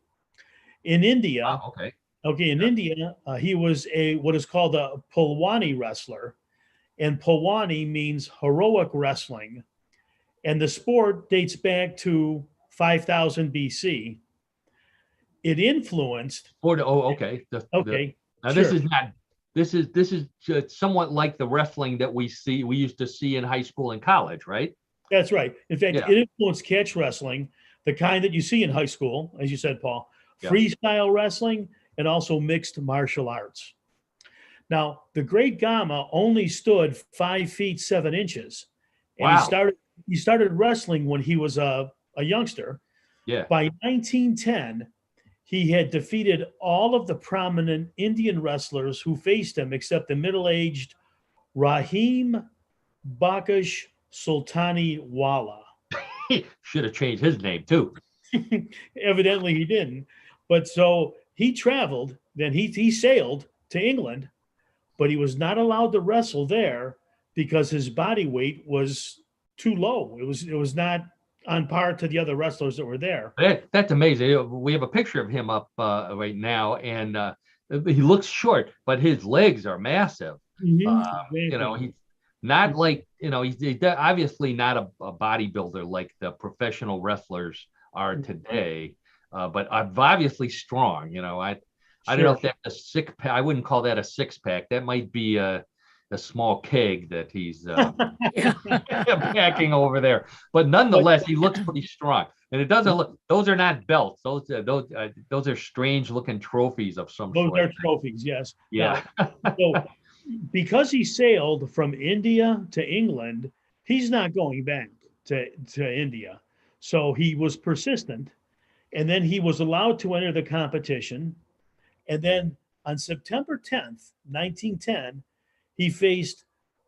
In India, India, he was what is called a Pulwani wrestler, and Pulwani means heroic wrestling, and the sport dates back to 5000 BC. It influenced. Now this is somewhat like the wrestling that we used to see in high school and college, right? That's right. In fact, it influenced catch wrestling, the kind that you see in high school, as you said, Paul, freestyle wrestling, and also mixed martial arts. Now, the Great Gama only stood 5 feet 7 inches, and he started wrestling when he was a youngster. Yeah. By 1910, he had defeated all of the prominent Indian wrestlers who faced him, except the middle-aged Rahim Bakash Sultani Wala. He should have changed his name too. Evidently, he didn't. But so he traveled. Then he sailed to England, but he was not allowed to wrestle there because his body weight was too low. It was not on par to the other wrestlers that were there. That's amazing. We have a picture of him up right now, and he looks short, but his legs are massive. Mm-hmm. He's not like, he's obviously not a bodybuilder like the professional wrestlers are today, but obviously strong. I don't know if that's a six pack. I wouldn't call that a six pack. That might be a small keg that he's packing over there. But nonetheless, he looks pretty strong. And it doesn't look. Those are not belts. Those are strange looking trophies of some sort. Those are trophies. Yes. Yeah. So because he sailed from India to England, he's not going back to India. So he was persistent, and then he was allowed to enter the competition. And then on September 10th, 1910, he faced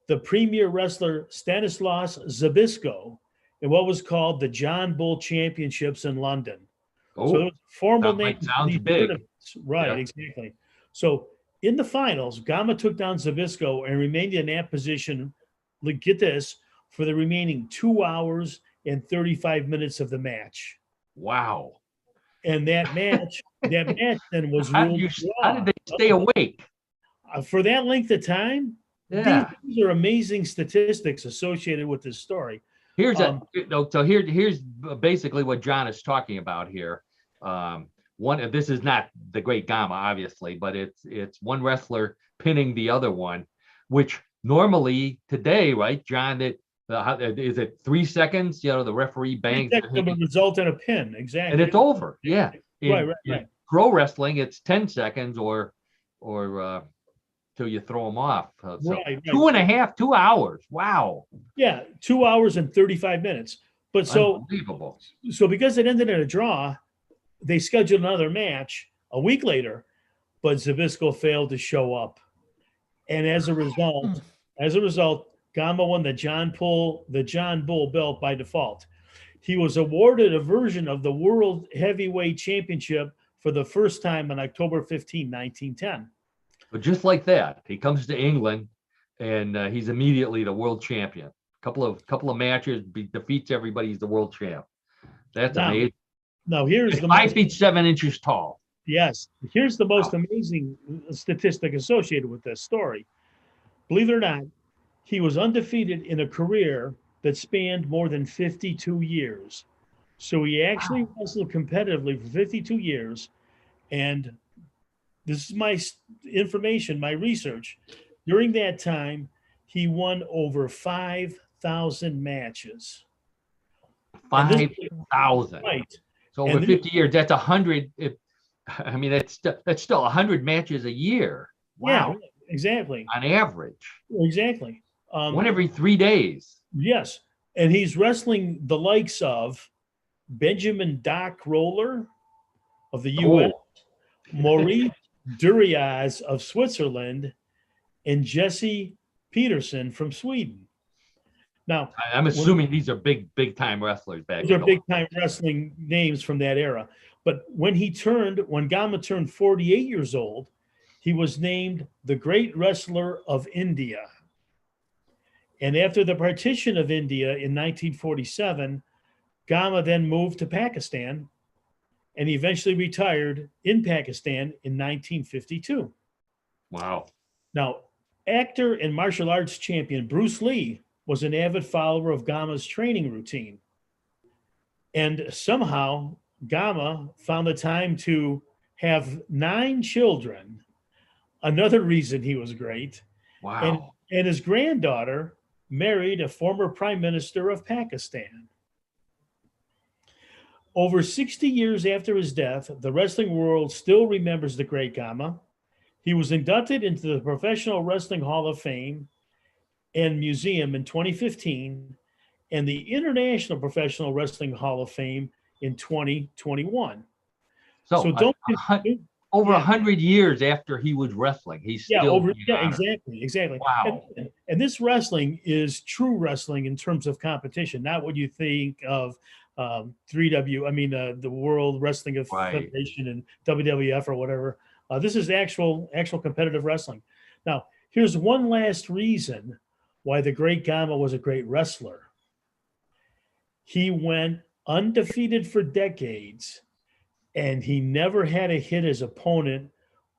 the premier wrestler Stanislaus Zbyszko in what was called the John Bull Championships in London. Oh, so it was a formal name. Sounds big. Right, exactly. So in the finals, Gama took down Zbyszko and remained in that position, get this, for the remaining 2 hours and 35 minutes of the match. Wow. And that match then was How ruled how did they stay awake? For that length of time? Yeah. These are amazing statistics associated with this story. Here's here's basically what John is talking about here. This is not the Great Gama, obviously, but it's one wrestler pinning the other one, which normally today, right, John, is it 3 seconds? The referee bangs. It would result in a pin, exactly. And it's over. Yeah. Right. Pro wrestling, it's 10 seconds or till you throw them off. Right. 2 hours. Wow. Yeah, 2 hours and 35 minutes. But unbelievable. So because it ended in a draw, they scheduled another match a week later, but Zbyszko failed to show up. And as a result, Gama won the John Bull belt by default. He was awarded a version of the World Heavyweight Championship for the first time on October 15, 1910. But just like that, he comes to England and he's immediately the world champion. couple of matches, defeats everybody. He's the world champ. That's amazing. Now here's the 5 feet 7 inches tall. Yes, here's the most amazing statistic associated with this story. Believe it or not, he was undefeated in a career that spanned more than 52 years. So he actually wrestled competitively for 52 years. And this is my information, my research. During that time, he won over 5,000 matches. 5,000. Right. So over 50 years, that's 100. I mean, that's still 100 matches a year. Wow. Yeah, exactly. On average. Exactly. One every 3 days. Yes. And he's wrestling the likes of Benjamin Doc Roller of the U.S., Maurice Duriaz of Switzerland, and Jesse Peterson from Sweden. Now, I'm assuming these are big time wrestlers back. These are big time wrestling names from that era. But when Gama turned 48 years old, he was named the Great Wrestler of India. And after the partition of India in 1947, Gama then moved to Pakistan and he eventually retired in Pakistan in 1952. Wow. Now, actor and martial arts champion Bruce Lee was an avid follower of Gama's training routine. And somehow Gama found the time to have 9 children. Another reason he was great. Wow. And his granddaughter married a former prime minister of Pakistan. Over 60 years after his death, the wrestling world still remembers the great Gama. He was inducted into the Professional Wrestling Hall of Fame and Museum in 2015 and the International Professional Wrestling Hall of Fame in 2021. So don't over 100 years after he was wrestling, he's still exactly. Wow. And this wrestling is true wrestling in terms of competition, not what you think of 3W. I mean, the World Wrestling Federation and WWF or whatever. This is actual competitive wrestling. Now, here's one last reason why the great Gama was a great wrestler. He went undefeated for decades, and he never had to hit his opponent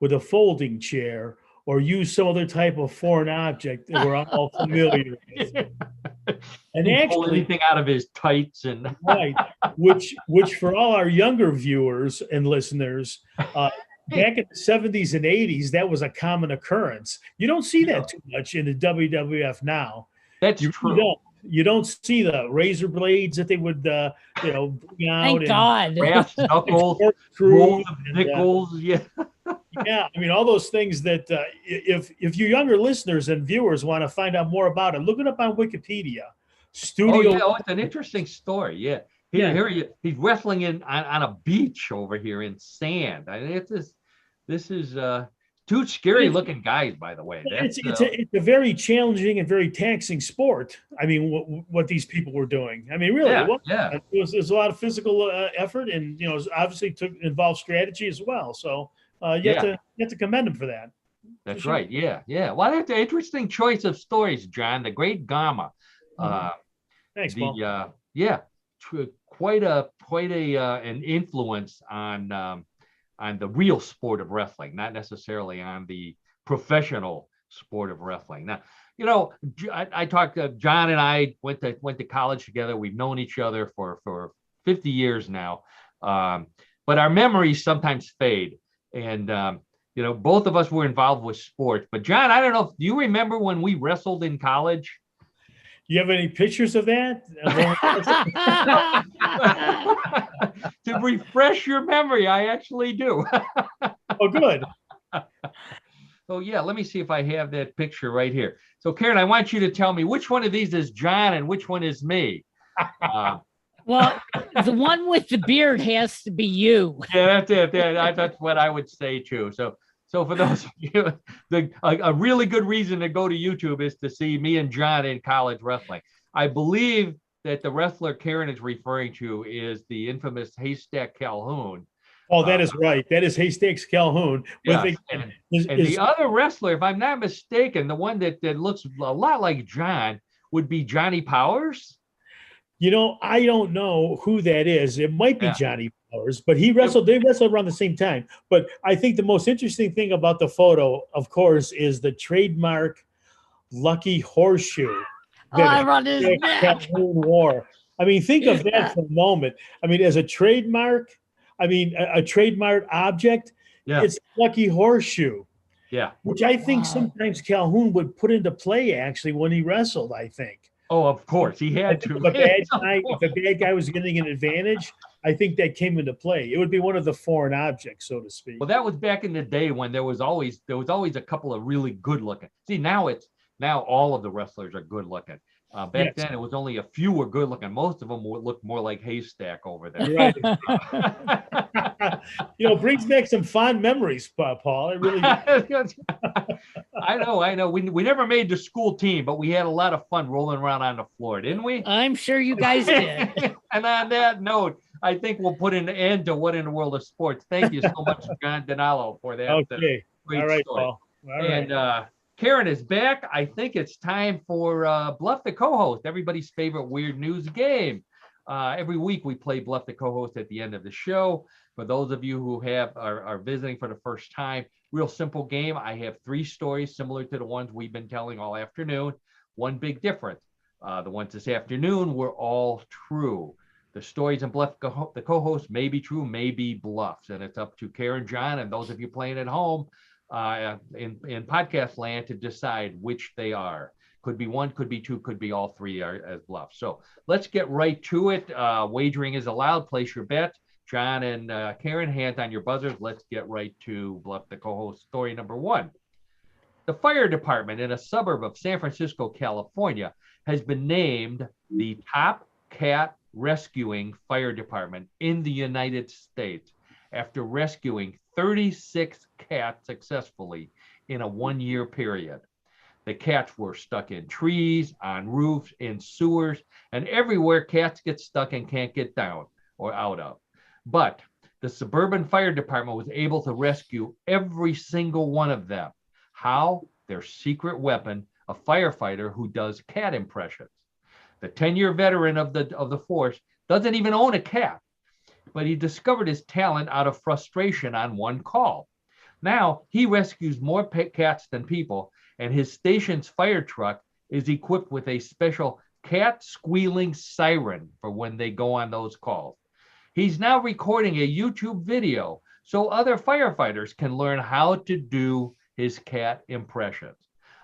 with a folding chair or use some other type of foreign object that we're all familiar with. And actually, pull anything out of his tights and right, which for all our younger viewers and listeners, back in the 70s and 80s, that was a common occurrence. You don't see that too much in the WWF now. That's true. You don't see the razor blades that they would, bring out. Thank God. Brass knuckles, rolls of nickels. Yeah. Yeah. I mean, all those things that if you younger listeners and viewers want to find out more about it, look it up on Wikipedia. It's an interesting story. Yeah. He's wrestling on a beach over here in sand. I mean, this is two scary looking guys, by the way. It's a very challenging and very taxing sport. I mean, what these people were doing. I mean, really, it was a lot of physical effort, and obviously involved strategy as well. So you have to commend them for that. That's right. Yeah. Well, that's an interesting choice of stories, John. The Great Gama. Thanks, Paul. Quite an influence on the real sport of wrestling, not necessarily on the professional sport of wrestling. Now, I talked to John and I went to college together. We've known each other for 50 years now, but our memories sometimes fade. And both of us were involved with sports. But John, I don't know, do you remember when we wrestled in college? You have any pictures of that? To refresh your memory, I actually do. Oh, good. So let me see if I have that picture right here. So Karen, I want you to tell me which one of these is John and which one is me. The one with the beard has to be you. Yeah, that's it. That's what I would say too. So for those of you, a really good reason to go to YouTube is to see me and John in college wrestling. I believe that the wrestler Karen is referring to is the infamous Haystack Calhoun. Oh, that is right. That is Haystacks Calhoun. Yes. And the other wrestler, if I'm not mistaken, the one that looks a lot like John, would be Johnny Powers. I don't know who that is. It might be Yeah. Johnny Powers, but they wrestled around the same time. But I think the most interesting thing about the photo, of course, is the trademark lucky horseshoe that around his neck. Calhoun wore. I mean, think of that for a moment. I mean, as a trademark, a trademark object, it's lucky horseshoe. Yeah. Which I think sometimes Calhoun would put into play actually when he wrestled, I think. Oh, of course. He had to. If a bad guy was getting an advantage, I think that came into play. It would be one of the foreign objects, so to speak. Well, that was back in the day when there was always a couple of really good looking. See, now all of the wrestlers are good looking. Back then, it was only a few were good looking. Most of them would look more like haystack over there. Right. Brings back some fond memories, Paul. It really. I know. We never made the school team, but we had a lot of fun rolling around on the floor, didn't we? I'm sure you guys did. And on that note, I think we'll put an end to What in the World of Sports. Thank you so much, John DiNallo, for that. Okay. Great all right, story. Paul. All right. And Karen is back. I think it's time for Bluff the Co-host, everybody's favorite weird news game. Every week we play Bluff the Co-host at the end of the show. For those of you who are visiting for the first time, real simple game. I have 3 stories similar to the ones we've been telling all afternoon. One big difference. The ones this afternoon were all true. The stories in Bluff the Co-host may be true, may be bluffs, and it's up to Karen, John, and those of you playing at home in podcast land to decide which they are. Could be 1, could be 2, could be all 3 as bluffs. So let's get right to it. Wagering is allowed. Place your bet. John and Karen, hands on your buzzers. Let's get right to Bluff the Co-host story number 1. The fire department in a suburb of San Francisco, California, has been named the top cat rescuing fire department in the United States after rescuing 36 cats successfully in a 1-year period. The cats were stuck in trees, on roofs, in sewers, and everywhere cats get stuck and can't get down or out of. But the suburban fire department was able to rescue every single one of them. How? Their secret weapon, a firefighter who does cat impressions. The 10-year veteran of the force doesn't even own a cat, but he discovered his talent out of frustration on one call. Now he rescues more cats than people, and his station's fire truck is equipped with a special cat squealing siren for when they go on those calls. He's now recording a YouTube video so other firefighters can learn how to do his cat impressions.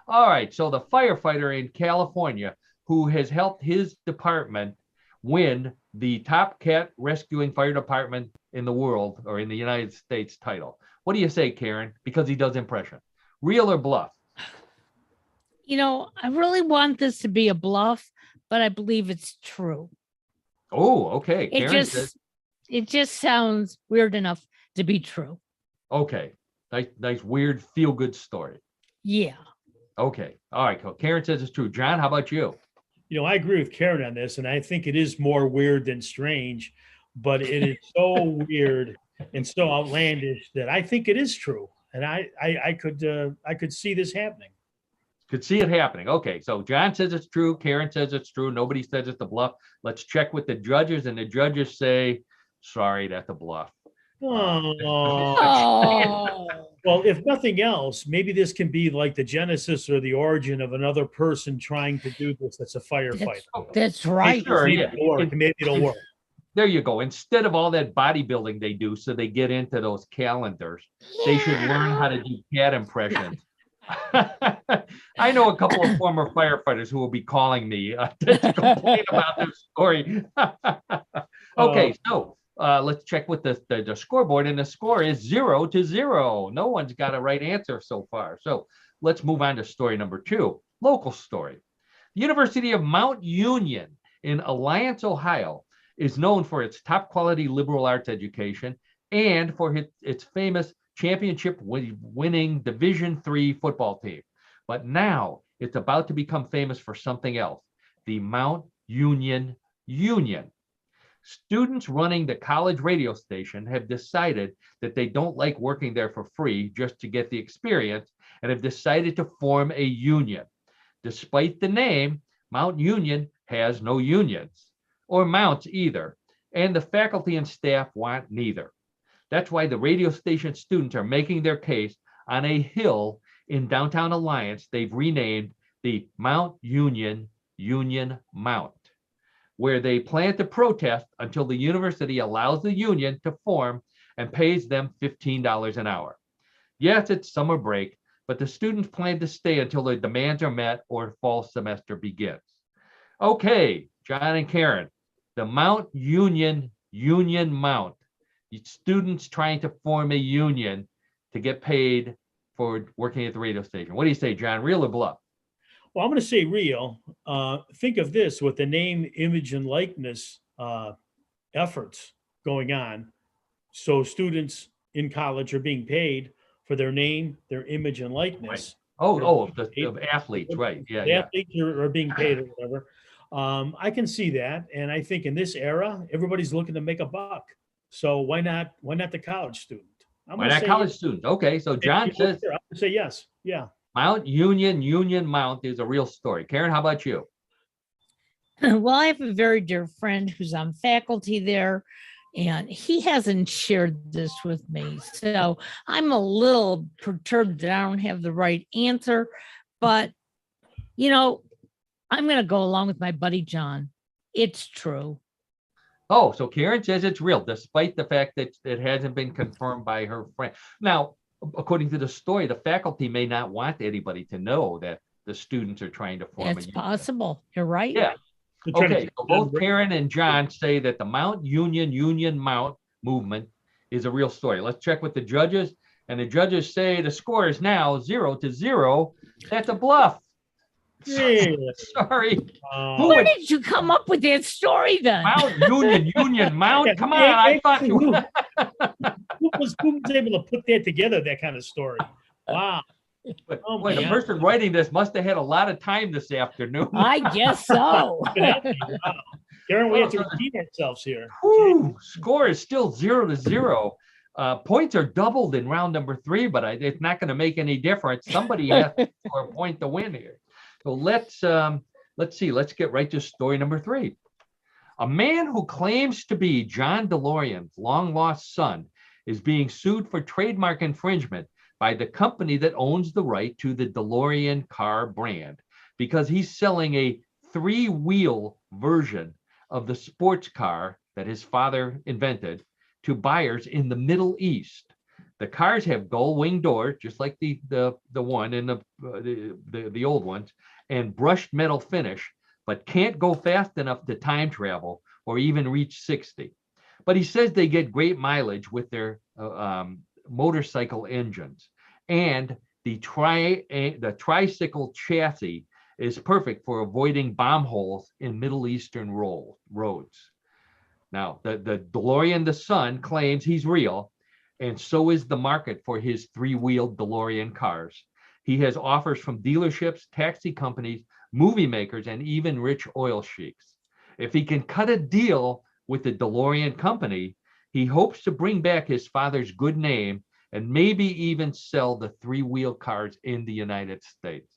All right, so the firefighter in California who has helped his department win the top cat rescuing fire department in the world or in the United States title. What do you say, Karen? Because he does impression. Real or bluff? I really want this to be a bluff, but I believe it's true. Oh, okay. It just sounds weird enough to be true. Okay. Nice weird feel-good story. Yeah. Okay. All right. Cool. Karen says it's true. John, how about you? I agree with Karen on this, and I think it is more weird than strange, but it is so weird and so outlandish that I think it is true, and I could see this happening. Could see it happening. Okay, so John says it's true. Karen says it's true. Nobody says it's a bluff. Let's check with the judges, and the judges say, "Sorry, that's a bluff." Oh. Well, if nothing else, maybe this can be like the genesis or the origin of another person trying to do this. That's a firefighter. That's right. Sure, maybe it'll work. There you go. Instead of all that bodybuilding they do, so they get into those calendars, they should learn how to do cat impressions. I know a couple of former firefighters who will be calling me to complain about this story. Okay, so let's check with the scoreboard, and the score is 0-0. No one's got a right answer so far. So let's move on to story number 2, local story. The University of Mount Union in Alliance, Ohio, is known for its top quality liberal arts education and for its famous championship winning Division III football team. But now it's about to become famous for something else, the Mount Union Union. Students running the college radio station have decided that they don't like working there for free just to get the experience and have decided to form a union. Despite the name, Mount Union has no unions or mounts either, and the faculty and staff want neither. That's why the radio station students are making their case on a hill in downtown Alliance they've renamed the Mount Union Mount, where they plan to protest until the university allows the union to form and pays them $15 an hour. Yes, it's summer break, but the students plan to stay until their demands are met or fall semester begins. Okay, John and Karen, the Mount Union Mount. Students trying to form a union to get paid for working at the radio station. What do you say, John? Real or bluff? Well, I'm going to say real. Think of this with the name, image, and likeness efforts going on. So students in college are being paid for their name, their image, and likeness. Right. The athletes, right? Yeah, the athletes are being paid or whatever. I can see that, and I think in this era, everybody's looking to make a buck. So why not the college student? Why not college student? Okay, so John says, I would say yes. Yeah. Mount Union Mount is a real story. Karen, how about you? Well, I have a very dear friend who's on faculty there, and he hasn't shared this with me. So I'm a little perturbed that I don't have the right answer. But, I'm going to go along with my buddy John. It's true. Oh, so Karen says it's real, despite the fact that it hasn't been confirmed by her friend. Now, according to the story, the faculty may not want anybody to know that the students are trying to form. It's possible. You're right. Yeah. Okay, so both Karen and John say that the Mount Union Mount movement is a real story. Let's check with the judges, and the judges say the score is now 0-0. That's a bluff. Yeah. Sorry. Where did you come up with that story then? Mount Union Mount. Come on, I thought you. Who was able to put that together? That kind of story. Wow. But the person writing this must have had a lot of time this afternoon. I guess so. Wow. Karen, we have to repeat ourselves here. Score is still 0-0. Points are doubled in round number 3, but it's not going to make any difference. Somebody has to score a point to win here. So let's see. Let's get right to story number 3. A man who claims to be John DeLorean's long-lost son is being sued for trademark infringement by the company that owns the right to the DeLorean car brand because he's selling a 3-wheel version of the sports car that his father invented to buyers in the Middle East. The cars have gull-wing doors, just like the one in the old ones, and brushed metal finish, but can't go fast enough to time travel or even reach 60. But he says they get great mileage with their motorcycle engines, and the tricycle chassis is perfect for avoiding bomb holes in Middle Eastern roads. Now, the DeLorean, the son, claims he's real, and so is the market for his 3-wheeled DeLorean cars. He has offers from dealerships, taxi companies, movie makers, and even rich oil sheiks. If he can cut a deal with the DeLorean company, he hopes to bring back his father's good name and maybe even sell the 3-wheel cars in the United States.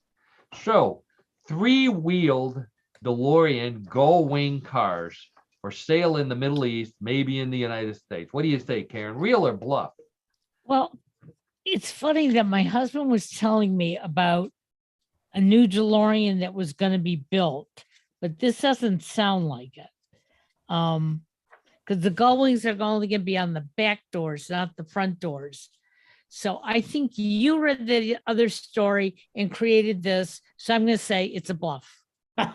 So, 3-wheeled DeLorean gull-wing cars for sale in the Middle East, maybe in the United States. What do you say, Karen? Real or bluff? Well, it's funny that my husband was telling me about a new DeLorean that was going to be built, but this doesn't sound like it. Because the gull wings are only going to be on the back doors, not the front doors. So I think you read the other story and created this. So I'm going to say it's a bluff.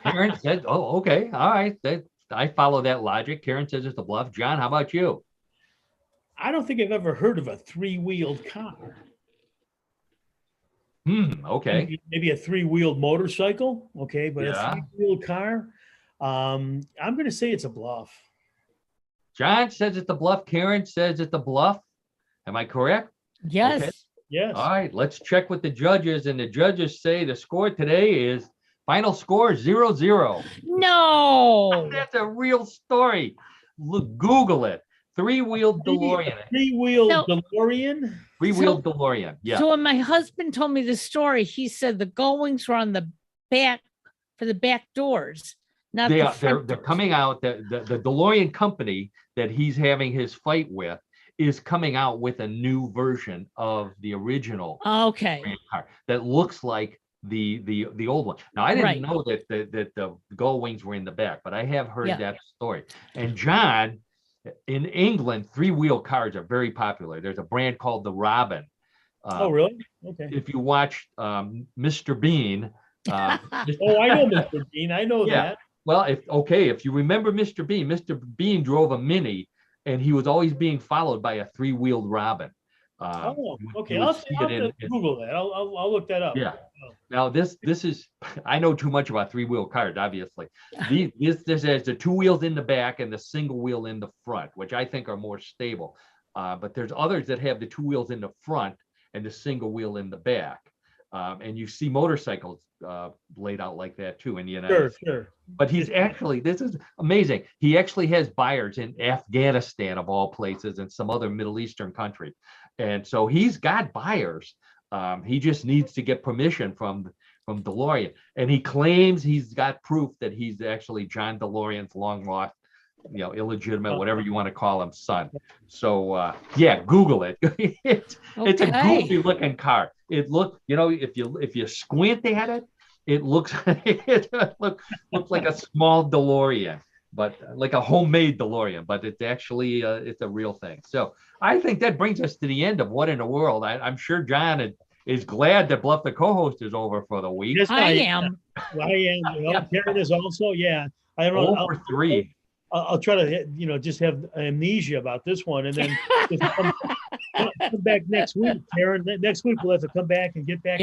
Karen said, oh, okay. All right. I follow that logic. Karen says it's a bluff. John, how about you? I don't think I've ever heard of a 3-wheeled car. Okay. Maybe a 3-wheeled motorcycle. Okay, but a 3-wheeled car. I'm going to say it's a bluff. John says it's a bluff. Karen says it's a bluff. Am I correct? Yes. Okay. Yes. All right. Let's check with the judges. And the judges say the score today is final score 0-0. No. That's a real story. Look, Google it. 3-wheeled DeLorean. 3-wheeled DeLorean? 3-wheeled DeLorean. Yeah. So when my husband told me the story, he said the gull wings were on the back for the back doors. Not They the are, front they're doors. coming out. The DeLorean company that he's having his fight with is coming out with a new version of the original Okay. car that looks like the old one. Now I didn't know that the gull wings were in the back, but I have heard that story. And John, in England, three-wheel cars are very popular. There's a brand called the Robin. Oh, really? Okay. If you watch Mr. Bean. Oh, I know Mr. Bean. I know that. Well, if you remember Mr. Bean drove a Mini, and he was always being followed by a three-wheeled Robin. Okay. I'll Google that. I'll look that up. Yeah. Now this is, I know too much about three-wheel cars, obviously. This has the two wheels in the back and the single wheel in the front, which I think are more stable. But there's others that have the two wheels in the front and the single wheel in the back. And you see motorcycles laid out like that too in the United States. Sure. But he's actually, this is amazing. He actually has buyers in Afghanistan of all places and some other Middle Eastern country. And so he's got buyers. He just needs to get permission from DeLorean. And he claims he's got proof that he's actually John DeLorean's long lost, illegitimate, whatever you want to call him, son. So Google it. It's a goofy looking car. It looks, if you squint at it, it looks looks like a small DeLorean, but like a homemade DeLorean, but it's actually it's a real thing. So I think that brings us to the end of What in the World. I'm sure John is glad that Bluff the co-host is over for the week. Yes, I am. I am. Karen is also. Yeah. I don't know. Over 3. I'll try to, just have amnesia about this one, and then just come back next week, Karen. Next week we'll have to come back and get back.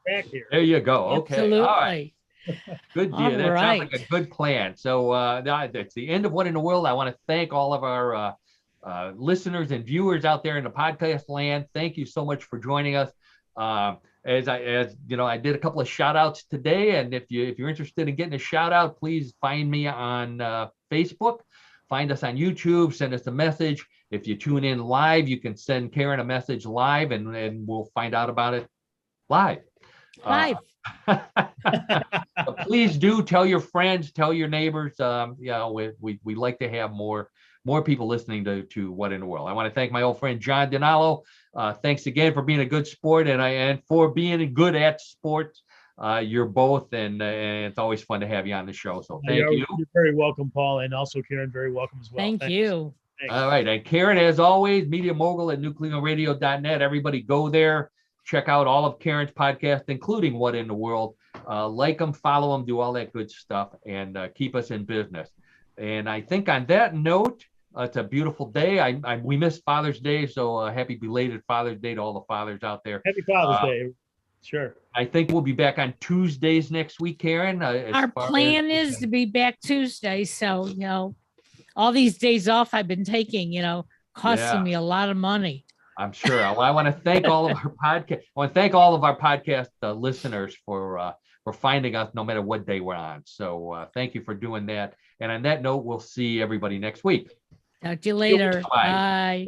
Back here. There you go. Okay. Absolutely. All right. Good deal. That Right. sounds like a good plan. So it's the end of What in the World. I want to thank all of our listeners and viewers out there in the podcast land. Thank you so much for joining us. As I did a couple of shout outs today, and if you're interested in getting a shout out, please find me on Facebook, find us on YouTube, send us a message. If you tune in live, you can send Karen a message live, and we'll find out about it live. Please do tell your friends, tell your neighbors. We like to have more people listening to What in the World. I want to thank my old friend John DiNallo. Thanks again for being a good sport and for being good at sports. You're both, and it's always fun to have you on the show. So thank you. You're very welcome, Paul, and also Karen, very welcome as well. Thank you. Thanks. All right, and Karen, as always, media mogul at newclevelandradio.net. Everybody go there. Check out all of Karen's podcasts, including What in the World. Like them, follow them, do all that good stuff, and keep us in business. And I think on that note, it's a beautiful day. We missed Father's Day, so happy belated Father's Day to all the fathers out there. Happy Father's Day. Sure. I think we'll be back on Tuesdays next week, Karen. Our plan is to be back Tuesday. So, all these days off I've been taking, costing me a lot of money. I'm sure. Well, I want to thank all of our podcast. I want to thank all of our podcast listeners for finding us no matter what day we're on. So thank you for doing that. And on that note, we'll see everybody next week. Talk to you later. Bye. Bye.